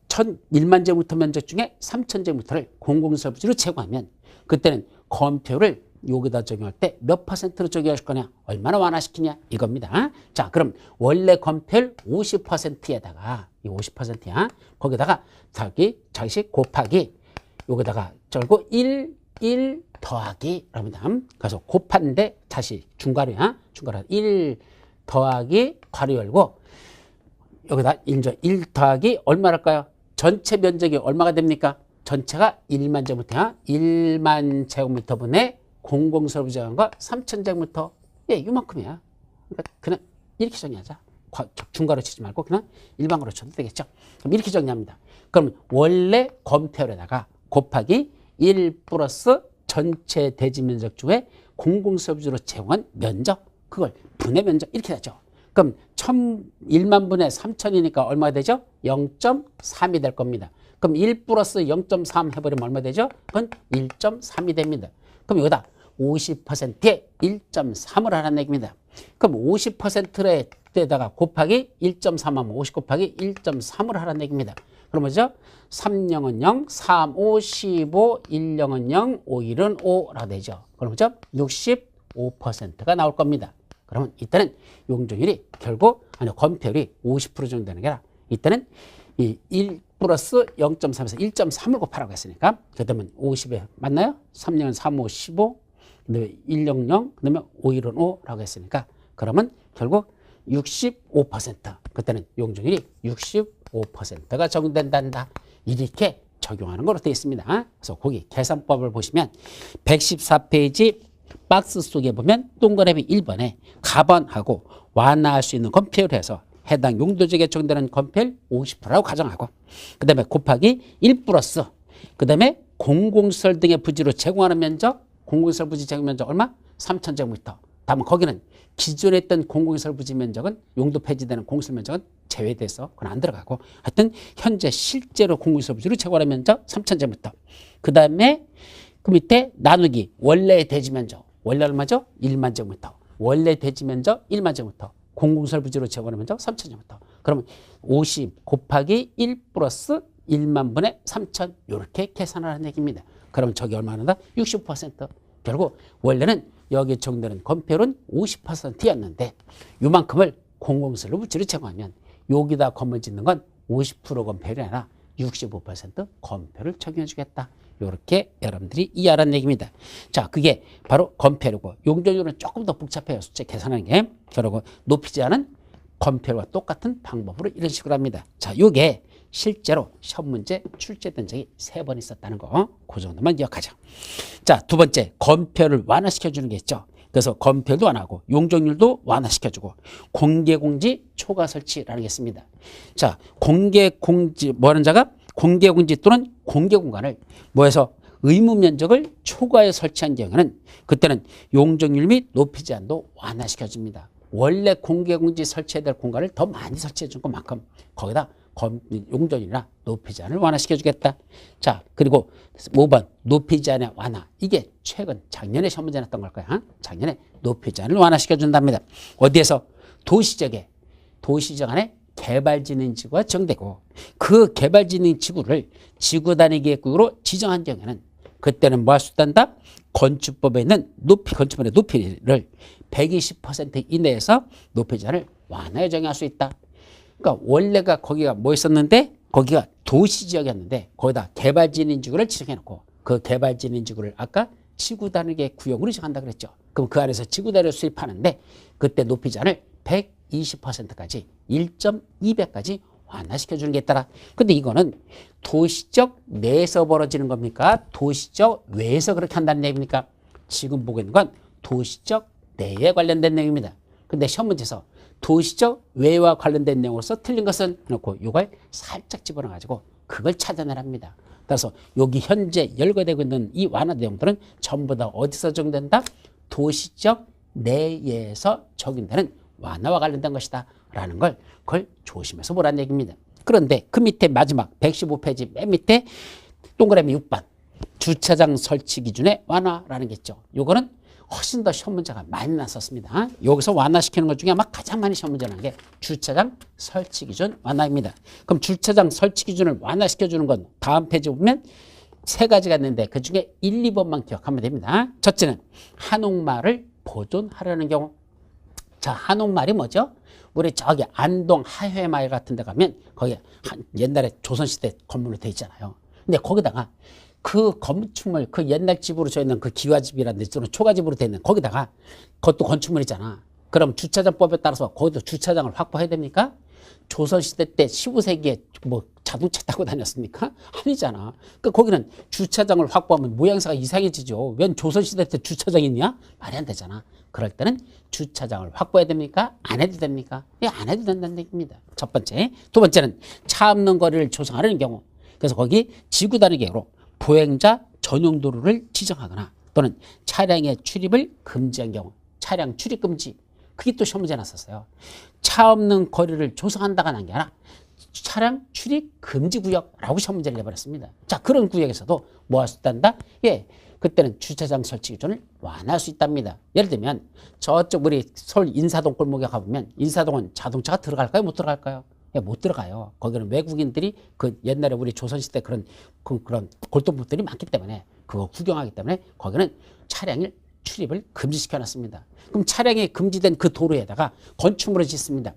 A: 1만 제곱미터 면적 중에 3,000제곱미터를 공공시설 부지로 제공하면 그때는 건폐율을 여기다 적용할 때 몇 %로 적용할 거냐? 얼마나 완화시키냐? 이겁니다. 자, 그럼 원래 건폐율 50%에다가 이 50%야. 거기다가 자기 곱하기 여기다가 절고 1 더하기 합니다. 그래서 곱한데 다시 중괄호야. 중괄호 1 더하기 괄호 열고 여기다 1 더하기 얼마랄까요? 전체 면적이 얼마가 됩니까? 전체가 1만 제곱미터야. 1만 제곱미터분의 공공시설 부지한 거 3,000제곱미터. 예, 이만큼이야. 그러니까 그냥 이렇게 정리하자. 중괄호 치지 말고 그냥 일반으로 쳐도 되겠죠. 그럼 이렇게 정리합니다. 그럼 원래 건폐율에다가 곱하기 1 플러스 전체 대지 면적 중에 공공시설 부지로 제공한 면적, 그걸 분의 면적 이렇게 되죠. 그럼 1만 분의 3,000이니까 얼마가 되죠? 0.3이 될 겁니다. 그럼 1 플러스 0.3 해버리면 얼마 되죠? 그건 1.3이 됩니다. 그럼 여기다 50%에 1.3을 하라는 얘기입니다. 그럼 50%에다가 곱하기 1.3하면 50 곱하기 1.3을 하라는 얘기입니다. 그럼 뭐죠? 3, 0은 0, 3, 5, 15, 1, 0은 0, 5, 1은 5라고 되죠. 그럼 뭐죠? 65%가 나올 겁니다. 그러면 이때는 용적률이 결국 건폐율이 50% 정도 되는 게 아니라 이때는 이 1 플러스 0.3에서 1.3을 곱하라고 했으니까 그러면 50에 맞나요? 3, 0은 3, 5, 15 그다음에 1, 0, 0 그다음에 5, 1은 5라고 했으니까 그러면 결국 65% 그때는 용적률이 65%가 적용된다. 이렇게 적용하는 걸로 되어 있습니다. 그래서 거기 계산법을 보시면 114페이지 박스 속에 보면 동그라미 1번에 가번하고 완화할 수 있는 건폐율을 해서 해당 용도지역에 적용되는 건폐율 50%라고 가정하고 그 다음에 곱하기 1 플러스 그 다음에 공공시설 등의 부지로 제공하는 면적 공공시설 부지 제공 면적 얼마? 3,000제곱미터. 다음은 거기는 기존에 있던 공공시설 부지 면적은 용도 폐지되는 공시설 면적은 제외돼서 그건 안 들어가고 하여튼 현재 실제로 공공시설 부지로 제공하는 면적 3,000제곱미터. 그 다음에 그 밑에 나누기 원래 대지 면적 원래 얼마죠? 1만 제곱미터. 원래 대지 면적 1만 제곱미터. 공공시설 부지로 제공하는 면적 3,000제곱미터. 그러면 50 곱하기 1 플러스 1만 분의 3,000 이렇게 계산하는 얘기입니다. 그러면 저기 얼마나 다? 65%. 결국 원래는 여기에 적용되는 건폐율은 50%였는데 이만큼을 공공시설로 부지로 제공하면 여기다 건물 짓는 건 50% 건폐율이 아니라 65% 건폐율을 적용해 주겠다. 이렇게 여러분들이 이해하라는 얘기입니다. 자, 그게 바로 건폐율이고 용적률은 조금 더 복잡해요. 숫자 계산하는 게. 그리고 높이지 않은 건폐율과 똑같은 방법으로 이런 식으로 합니다. 자, 요게 실제로 시험 문제 출제된 적이 3번 있었다는 거. 그 정도만 기억하죠. 자, 두 번째 건폐율을 완화시켜주는 게 있죠. 그래서 건폐율도 완화하고 용적률도 완화시켜주고 공개공지 초과 설치라는 게 있습니다. 자, 공개공지 뭐 하는 자가 공개공지 또는 공개공간을 뭐해서 의무 면적을 초과해 설치한 경우에는 그때는 용적률 및 높이 제한도 완화시켜줍니다. 원래 공개공지 설치해야 될 공간을 더 많이 설치해 준 것만큼 거기다 용적률이나 높이 제한을 완화시켜주겠다. 자, 그리고 5번 높이 제한의 완화. 이게 최근 작년에 시험 문제 냈던 걸 거야. 작년에 높이 제한을 완화시켜준답니다. 어디에서? 도시지역 안에 개발진흥지구가 지정되고 그 개발진흥지구를 지구단위계획구로 지정한 경우에는 그때는 뭐 할 수 있단다? 건축법에 있는 건축법의 높이를 120% 이내에서 높이 제한을 완화해 정할 수 있다. 그러니까 원래가 거기가 뭐 있었는데 거기가 도시지역이었는데 거기다 개발진흥지구를 지정해놓고 그 개발진흥지구를 아까 지구단위계 구역으로 지정한다 그랬죠. 그럼 그 안에서 지구단위를 수립하는데 그때 높이 제한을 120%까지 1.2배까지 완화시켜주는 게 있더라. 근데 이거는 도시적 내에서 벌어지는 겁니까? 도시적 외에서 그렇게 한다는 얘기입니까? 지금 보고 있는 건 도시적 내에 관련된 내용입니다. 근데 시험 문제에서 도시적 외와 관련된 내용으로서 틀린 것은 놓고 이걸 살짝 집어넣어가지고 그걸 찾아내랍니다. 따라서 여기 현재 열거되고 있는 이 완화 내용들은 전부 다 어디서 적용된다? 도시적 내에서 적용되는 완화와 관련된 것이다 라는 걸 그걸 조심해서 보라는 얘기입니다. 그런데 그 밑에 마지막 115페이지 맨 밑에 동그라미 6번 주차장 설치 기준의 완화라는 게 있죠. 요거는 훨씬 더 시험 문제가 많이 났었습니다. 여기서 완화시키는 것 중에 아마 가장 많이 시험 문제 나는 게 주차장 설치 기준 완화입니다. 그럼 주차장 설치 기준을 완화시켜주는 건 다음 페이지 보면 세 가지가 있는데 그 중에 1, 2번만 기억하면 됩니다. 첫째는 한옥마을을 보존하려는 경우. 자, 한옥마을이 뭐죠? 우리 저기 안동 하회마을 같은 데 가면 거기 옛날에 조선시대 건물로 돼 있잖아요. 근데 거기다가 그 건축물, 그 옛날 집으로 져 있는 그 기와집이라든지 또는 초가집으로 돼 있는 거기다가 그것도 건축물이잖아. 그럼 주차장법에 따라서 거기도 주차장을 확보해야 됩니까? 조선시대 때 15세기에 뭐 자동차 타고 다녔습니까? 아니잖아. 그러니까 거기는 주차장을 확보하면 모양새가 이상해지죠. 웬 조선시대 때 주차장이 있냐? 말이 안 되잖아. 그럴 때는 주차장을 확보해야 됩니까? 안 해도 됩니까? 예, 안 해도 된다는 얘기입니다. 첫 번째. 두 번째는 차 없는 거리를 조성하려는 경우. 그래서 거기 지구 단위 계획으로 보행자 전용 도로를 지정하거나 또는 차량의 출입을 금지한 경우. 차량 출입 금지. 그게 또 시험 문제 났었어요. 차 없는 거리를 조성한다가 난 게 아니라 차량 출입 금지 구역라고 시험 문제를 내버렸습니다. 자, 그런 구역에서도 뭐 할 수 있단다? 예, 그때는 주차장 설치 기준을 완화할 수 있답니다. 예를 들면 저쪽 우리 서울 인사동 골목에 가보면 인사동은 자동차가 들어갈까요? 못 들어갈까요? 예, 못 들어가요. 거기는 외국인들이 그 옛날에 우리 조선시대 그런 골동품들이 많기 때문에 그거 구경하기 때문에 거기는 차량을 출입을 금지시켜 놨습니다. 그럼 차량이 금지된 그 도로에다가 건축물을 짓습니다.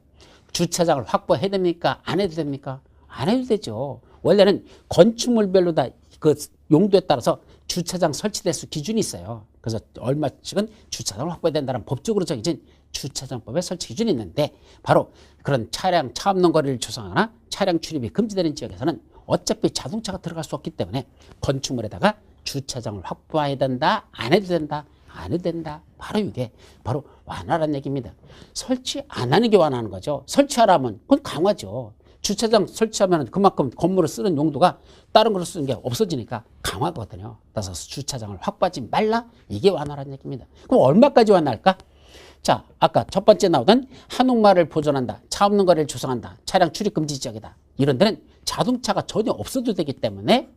A: 주차장을 확보해야 됩니까? 안 해도 됩니까? 안 해도 되죠. 원래는 건축물별로 다 그 용도에 따라서 주차장 설치 대수 기준이 있어요. 그래서 얼마씩은 주차장을 확보해야 된다는 법적으로 정해진 주차장법의 설치 기준이 있는데 바로 그런 차량 차 없는 거리를 조성하거나 차량 출입이 금지되는 지역에서는 어차피 자동차가 들어갈 수 없기 때문에 건축물에다가 주차장을 확보해야 된다. 안 해도 된다. 안 해도 된다. 바로 이게 바로 완화라는 얘기입니다. 설치 안 하는 게 완화하는 거죠. 설치하라면 그건 강화죠. 주차장 설치하면 그만큼 건물을 쓰는 용도가 다른 걸로 쓰는 게 없어지니까 강화거든요. 따라서 주차장을 확보하지 말라. 이게 완화라는 얘기입니다. 그럼 얼마까지 완화할까? 자, 아까 첫 번째 나오던 한옥마을을 보존한다. 차 없는 거리를 조성한다. 차량 출입 금지 지역이다. 이런 데는 자동차가 전혀 없어도 되기 때문에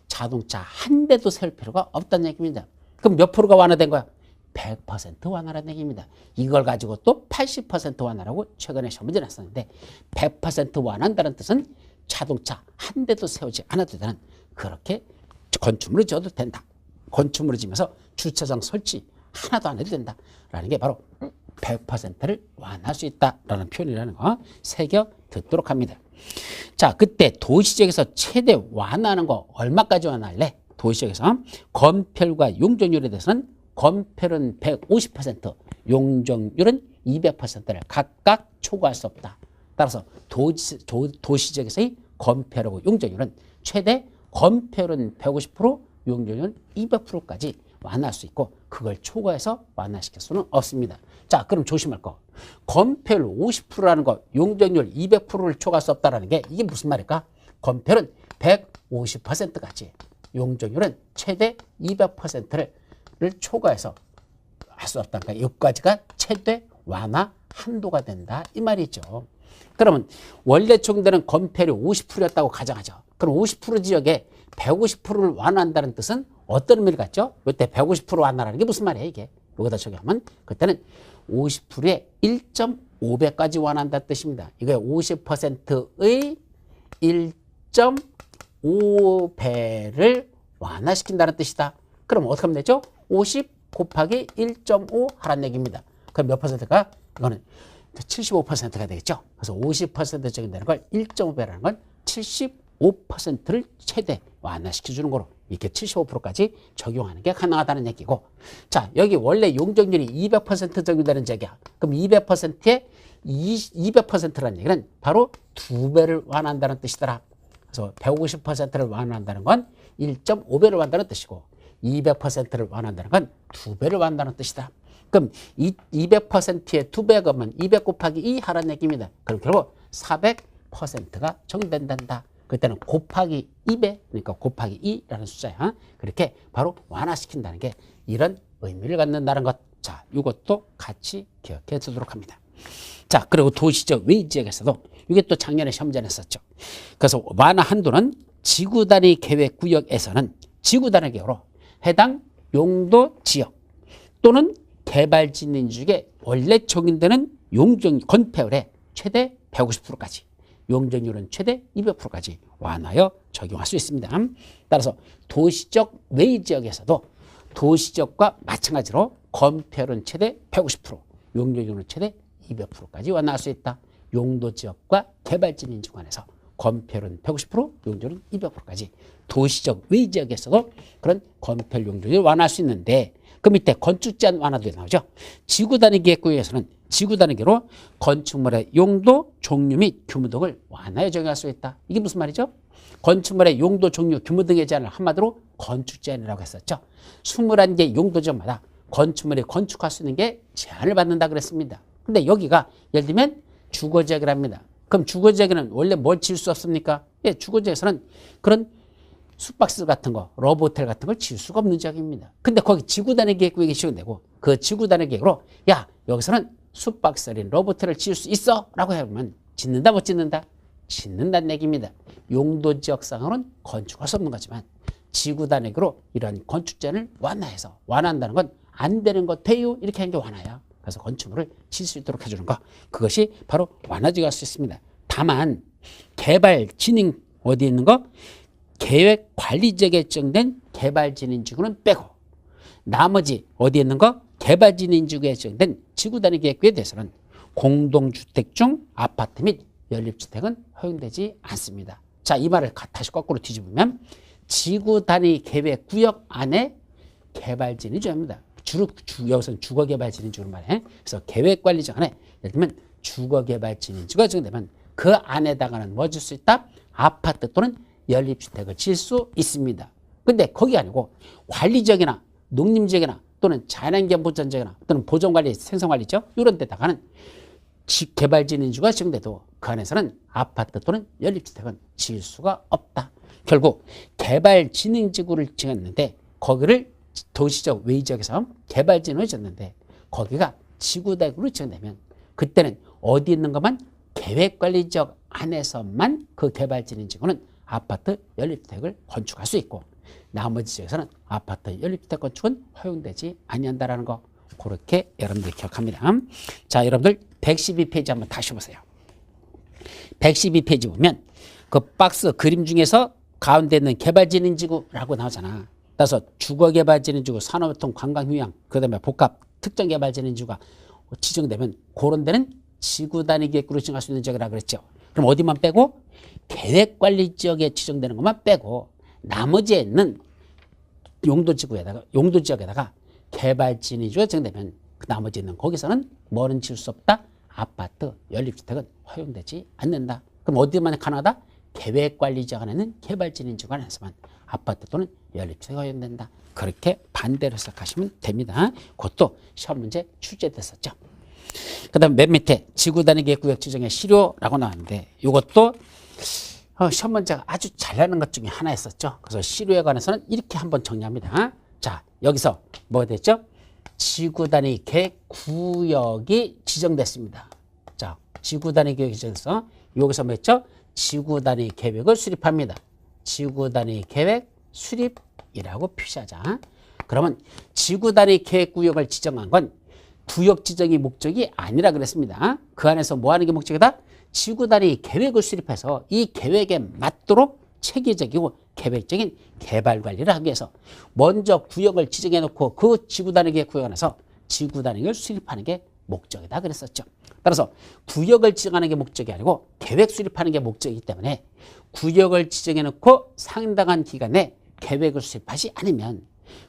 A: 자동차 한 대도 세울 필요가 없다는 얘기입니다. 그럼 몇 프로가 완화된 거야? 100% 완화라는 얘기입니다. 이걸 가지고 또 80% 완화라고 최근에 시험 문제 났었는데 100% 완화한다는 뜻은 자동차 한 대도 세우지 않아도 되는 그렇게 건축물을 지어도 된다. 건축물을 지면서 주차장 설치 하나도 안 해도 된다라는 게 바로 100%를 완화할 수 있다라는 표현이라는 거 새겨 듣도록 합니다. 자, 그때 도시지역에서 최대 완화하는 거 얼마까지 완화할래? 도시지역에서 건폐율과 용적률에 대해서는 건폐율은 150%, 용적률은 200%를 각각 초과할 수 없다. 따라서 도시지역에서의 건폐율하고 용적률은 최대 건폐율은 150%, 용적률은 200%까지 완화할 수 있고 그걸 초과해서 완화시킬 수는 없습니다. 자, 그럼 조심할 거. 건폐율 50%라는 거, 용적률 200%를 초과할 수 없다는 게 이게 무슨 말일까? 건폐율은 150%까지, 용적률은 최대 200%를 초과해서 할 수 없다니까 여기까지가 최대 완화 한도가 된다 이 말이죠. 그러면 원래 적용되는 건폐율이 50%였다고 가정하죠. 그럼 50% 지역에 150%를 완화한다는 뜻은 어떤 의미를 갖죠? 이때 150% 완화라는 게 무슨 말이에요 이게? 여기다 적용하면 그때는 50%의 1.5배까지 완화한다는 뜻입니다. 이게 50%의 1.5배를 완화시킨다는 뜻이다. 그럼 어떻게 하면 되죠? 50 곱하기 1.5 하라는 얘기입니다. 그럼 몇 퍼센트가? 이거는 75%가 되겠죠. 그래서 50% 적용되는 걸 1.5배라는 건 75%를 최대 완화시켜주는 거로 이렇게 75%까지 적용하는 게 가능하다는 얘기고, 자, 여기 원래 용적률이 200% 적용되는 지역이야. 그럼 200%에 200%라는 얘기는 바로 2배를 완화한다는 뜻이더라. 그래서 150%를 완화한다는 건 1.5배를 완화한다는 뜻이고 200%를 완화한다는 건 2배를 완화한다는 뜻이다. 그럼 200%의 2배 그러면 200 곱하기 2 하라는 얘기입니다. 그럼 결국 400%가 적용된다. 그때는 곱하기 2배, 그러니까 곱하기 2라는 숫자야. 그렇게 바로 완화시킨다는 게 이런 의미를 갖는다는 것. 자, 이것도 같이 기억해 두도록 합니다. 자, 그리고 도시적 외 지역에서도 이게 또 작년에 시험제 냈었죠. 그래서 완화 한도는 지구 단위 계획 구역에서는 지구 단위 계획으로 해당 용도 지역 또는 개발 진입지역에 원래 적용되는 용적 건폐율의 최대 150%까지, 용적률은 최대 200%까지 완화하여 적용할 수 있습니다. 따라서 도시적 외 지역에서도 도시적과 마찬가지로 건폐율은 최대 150%, 용적률은 최대 200%까지 완화할 수 있다. 용도 지역과 개발 진입 구간에서 건폐율은 150%, 용적률은 200%까지 도시적 외 지역에서도 그런 건폐율 용적률을 완화할 수 있는데, 그 밑에 건축 제한 완화도 나오죠. 지구 단위 계획구역에서는 지구 단위 계획으로 건축물의 용도, 종류 및 규모 등을 완화해 적용할 수 있다. 이게 무슨 말이죠? 건축물의 용도, 종류, 규모 등의 제한을 한마디로 건축 제한이라고 했었죠. 21개 용도 지역마다 건축물이 건축할 수 있는 게 제한을 받는다 그랬습니다. 근데 여기가 예를 들면 주거지역이랍니다. 그럼 주거지역에는 원래 뭘 지을 수 없습니까? 예, 주거지역에서는 그런 숙박시설 같은 거, 러브호텔 같은 걸 지을 수가 없는 지역입니다. 근데 거기 지구 단위 계획구역이 지정되고 그 지구 단위 계획으로 야, 여기서는 숙박시설인 러브호텔을 지을 수 있어? 라고 해보면 짓는다 못 짓는다? 짓는다는 얘기입니다. 용도 지역상으로는 건축할 수 없는 거지만 지구 단위 계획으로 이런 건축 제한을 완화해서, 완화한다는 건 안 되는 거 돼요? 이렇게 하는 게 완화야. 그래서 건축물을 지을 수 있도록 해주는 거, 그것이 바로 완화지가 할 수 있습니다. 다만 개발 진행 어디 있는 거? 계획 관리 지역에 지정된 개발 진행 지구는 빼고 나머지 어디 있는 거? 개발 진행 지구에 지정된 지구 단위 계획구에 대해서는 공동주택 중 아파트 및 연립주택은 허용되지 않습니다. 자, 이 말을 다시 거꾸로 뒤집으면 지구 단위 계획 구역 안에 개발 진행 지구입니다. 여기서는 주거개발진입지구를 말해. 그래서 계획관리지역 안에 예를 들면 주거개발진입지구가 지정되면 그 안에다가는 뭐 질 수 있다? 아파트 또는 연립주택을 지을 수 있습니다. 근데 거기 아니고 관리지역이나 농림지역이나 또는 자연환경 보전지역이나 또는 보존관리, 생성관리지역 이런 데다가는 개발진입지구가 지정돼도 그 안에서는 아파트 또는 연립주택은 지을 수가 없다. 결국 개발진흥지구를 지었는데 거기를 도시적 외지역에서 개발진을 지었는데 거기가 지구단위로 지정되면 그때는 어디 있는 것만 계획관리지역 안에서만 그 개발진행지구는 아파트 연립주택을 건축할 수 있고 나머지 지역에서는 아파트 연립주택 건축은 허용되지 아니한다라는 거, 그렇게 여러분들이 기억합니다. 자, 여러분들 112페이지 한번 다시 보세요. 112페이지 보면 그 박스 그림 중에서 가운데 있는 개발진행지구라고 나오잖아. 따라서 주거개발진행지구, 산업교통, 관광휴양, 그 다음에 복합 특정개발진행지구가 지정되면 그런 데는 지구단위 계획구로 지정할 수 있는 지역이라고 그랬죠. 그럼 어디만 빼고? 계획관리지역에 지정되는 것만 빼고 나머지에 있는 용도지역에다가 개발진행지구가 지정되면 그 나머지 있는 거기서는 뭐는 지을 수 없다? 아파트, 연립주택은 허용되지 않는다. 그럼 어디만 가능하다? 계획관리지역 안에는 개발진행지구 안에서만 아파트 또는 연립주택이 허용된다. 그렇게 반대로 해석하시면 됩니다. 그것도 시험 문제 출제됐었죠. 그 다음 맨 밑에 지구단위 계획구역 지정의 실효라고 나왔는데 이것도 시험 문제가 아주 잘나는 것 중에 하나였었죠. 그래서 실효에 관해서는 이렇게 한번 정리합니다. 자, 여기서 뭐가 됐죠? 지구단위 계획구역이 지정됐습니다. 자, 지구단위 계획이 지정돼서 여기서 뭐 했죠? 지구단위 계획을 수립합니다. 지구단위 계획 수립이라고 표시하자. 그러면 지구단위 계획구역을 지정한 건 구역 지정이 목적이 아니라 그랬습니다. 그 안에서 뭐 하는 게 목적이다? 지구단위 계획을 수립해서 이 계획에 맞도록 체계적이고 계획적인 개발 관리를 하기 위해서 먼저 구역을 지정해 놓고 그 지구단위 계획구역 안에서 지구단위를 수립하는 게 목적이다 그랬었죠. 따라서 구역을 지정하는 게 목적이 아니고 계획 수립하는 게 목적이기 때문에 구역을 지정해 놓고 상당한 기간 내 계획을 수립하지 않으면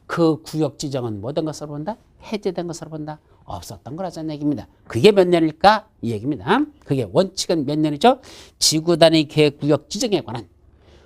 A: 그 구역 지정은 뭐된 것으로 본다? 해제된 것으로 본다? 없었던 거라는 얘기입니다. 그게 몇 년일까? 이 얘기입니다. 그게 원칙은 몇 년이죠? 지구단위 계획구역 지정에 관한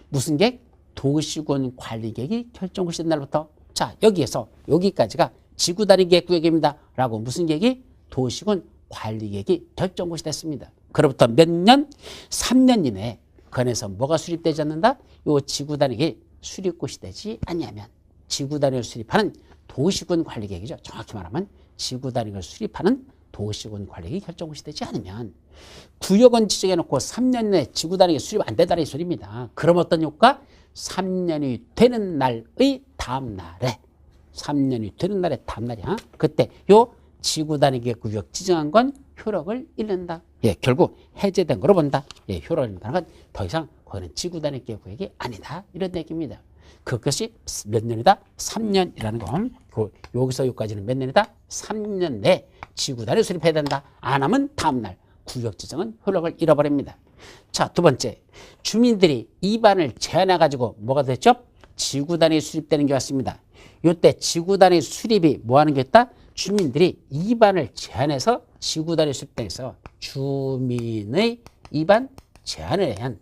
A: 무슨 계획? 도시군 관리계획이 결정고시 된 날부터. 자, 여기에서 여기까지가 지구단위 계획구역입니다. 라고 무슨 계획이? 도시군 관리계획이 결정고시 됐습니다. 그로부터 몇 년? 3년 이내에 그 안에서 뭐가 수립되지 않는다? 요 지구 단위계 수립곳이 되지 아니하면 지구 단위를 수립하는 도시군 관리계획이죠. 정확히 말하면 지구 단위를 수립하는 도시군 관리계획 결정곳이 되지 않으면 구역은 지정해놓고 3년 내에 지구 단위계 수립 안 되다는 소리입니다. 그럼 어떤 효과? 3년이 되는 날의 다음 날에 3년이 되는 날의 다음 날이야. 그때 요 지구 단위계 구역 지정한 건 효력을 잃는다. 예, 결국 해제된 거로 본다. 예, 효력을 잃는다는 건 더 이상 그거는 지구 단위계 구역이 아니다. 이런 얘기입니다. 그것이 몇 년이다? 3년이라는 거. 여기서 여기까지는 몇 년이다? 3년 내에 지구 단위 수립해야 된다. 안 하면 다음 날 구역 지정은 효력을 잃어버립니다. 자, 두 번째. 주민들이 이반을 제한해 가지고 뭐가 됐죠? 지구 단위 수립되는 게 왔습니다. 이때 지구 단위 수립이 뭐 하는 게 있다? 주민들이 이반을 제한해서 지구 단위 수립돼서 주민의 이반 제한에 의한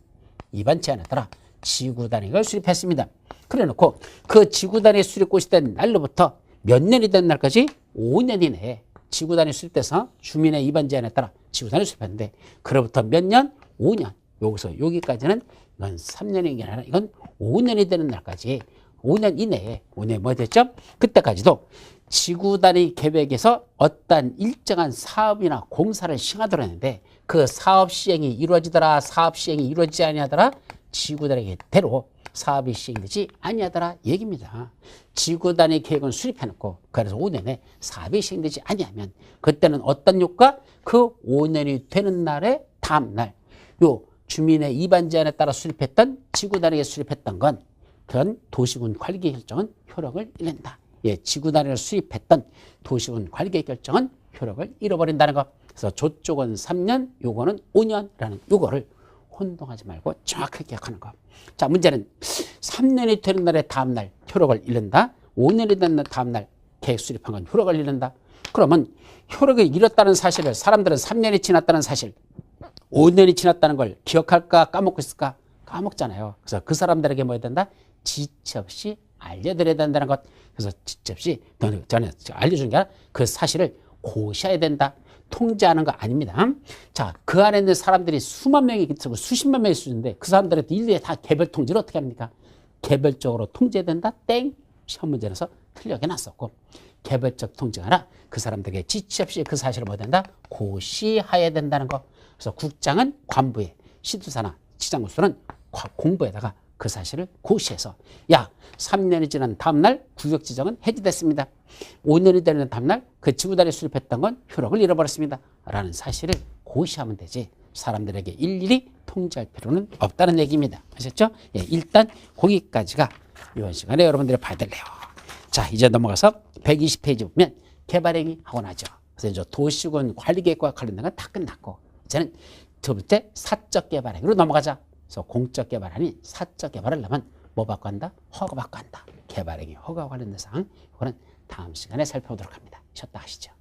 A: 이반 제한에 따라 지구 단위를 수립했습니다. 그래 놓고 그 지구 단위 수립곳이 된 날로부터 몇 년이 된 날까지 5년 이내에 지구 단위 수립돼서 주민의 이반 제한에 따라 지구 단위 수립했는데 그로부터 몇 년? 5년. 여기서 여기까지는 이건 3년이 아니라 이건 5년이 되는 날까지 5년 이내에 5년에 뭐 됐죠? 그때까지도 지구 단위 계획에서 어떤 일정한 사업이나 공사를 시행하도록 했는데 그 사업 시행이 이루어지더라 사업 시행이 이루어지지 아니하더라 지구 단위대로 사업이 시행되지 아니하더라 얘기입니다. 지구 단위 계획은 수립해놓고 그래서 5년에 사업이 시행되지 아니하면 그때는 어떤 효과? 그 5년이 되는 날의 다음 날 요 주민의 이반 제한에 따라 수립했던 지구 단위에 수립했던 건 그런 도시군 관리계획 결정은 효력을 잃는다. 예, 지구 단위를 수립했던 도시군 관리계획 결정은 효력을 잃어버린다는 것. 그래서 저쪽은 3년, 요거는 5년이라는 요거를 혼동하지 말고 정확하게 기억하는 거. 자, 문제는 3년이 되는 날의 다음 날 효력을 잃는다. 5년이 되는 다음 날 계획 수립한 건 효력을 잃는다. 그러면 효력을 잃었다는 사실을 사람들은 3년이 지났다는 사실, 5년이 지났다는 걸 기억할까 까먹고 있을까? 까먹잖아요. 그래서 그 사람들에게 뭐 해야 된다? 지체 없이 알려드려야 된다는 것. 그래서 지체 없이 전에 알려주는 게 아니라 그 사실을 고시해야 된다. 통제하는 거 아닙니다. 자, 그 안에 있는 사람들이 수만 명이 있고 수십만 명이 있는데 그 사람들한테 일일이 다 개별 통제를 어떻게 합니까? 개별적으로 통제해야 된다? 땡! 시험 문제에서 틀리게 놨었고 개별적 통제가 아니라 그 사람들에게 지체 없이 그 사실을 뭐 된다? 고시해야 된다는 거. 그래서 국장은 관부에, 시도사나 시장군수는 공부에다가 그 사실을 고시해서 야 3년이 지난 다음 날 구역 지정은 해지됐습니다. 5년이 되는 다음 날 그 지구단위 수립했던 건 효력을 잃어버렸습니다. 라는 사실을 고시하면 되지 사람들에게 일일이 통제할 필요는 없다는 얘기입니다. 아셨죠? 예, 일단 거기까지가 이번 시간에 여러분들이 봐야 될래요. 자, 이제 넘어가서 120페이지 보면 개발행위 하고 나죠. 그래서 이제 도시군 관리계획과 관련된 건 다 끝났고 이제는 두 번째 사적 개발행위로 넘어가자. 그래서 공적 개발 아닌 사적 개발을 하려면 뭐 받고 한다? 허가 받고 한다. 개발행위 허가 관련된 사항 이거는 다음 시간에 살펴보도록 합니다. 쉬었다 하시죠.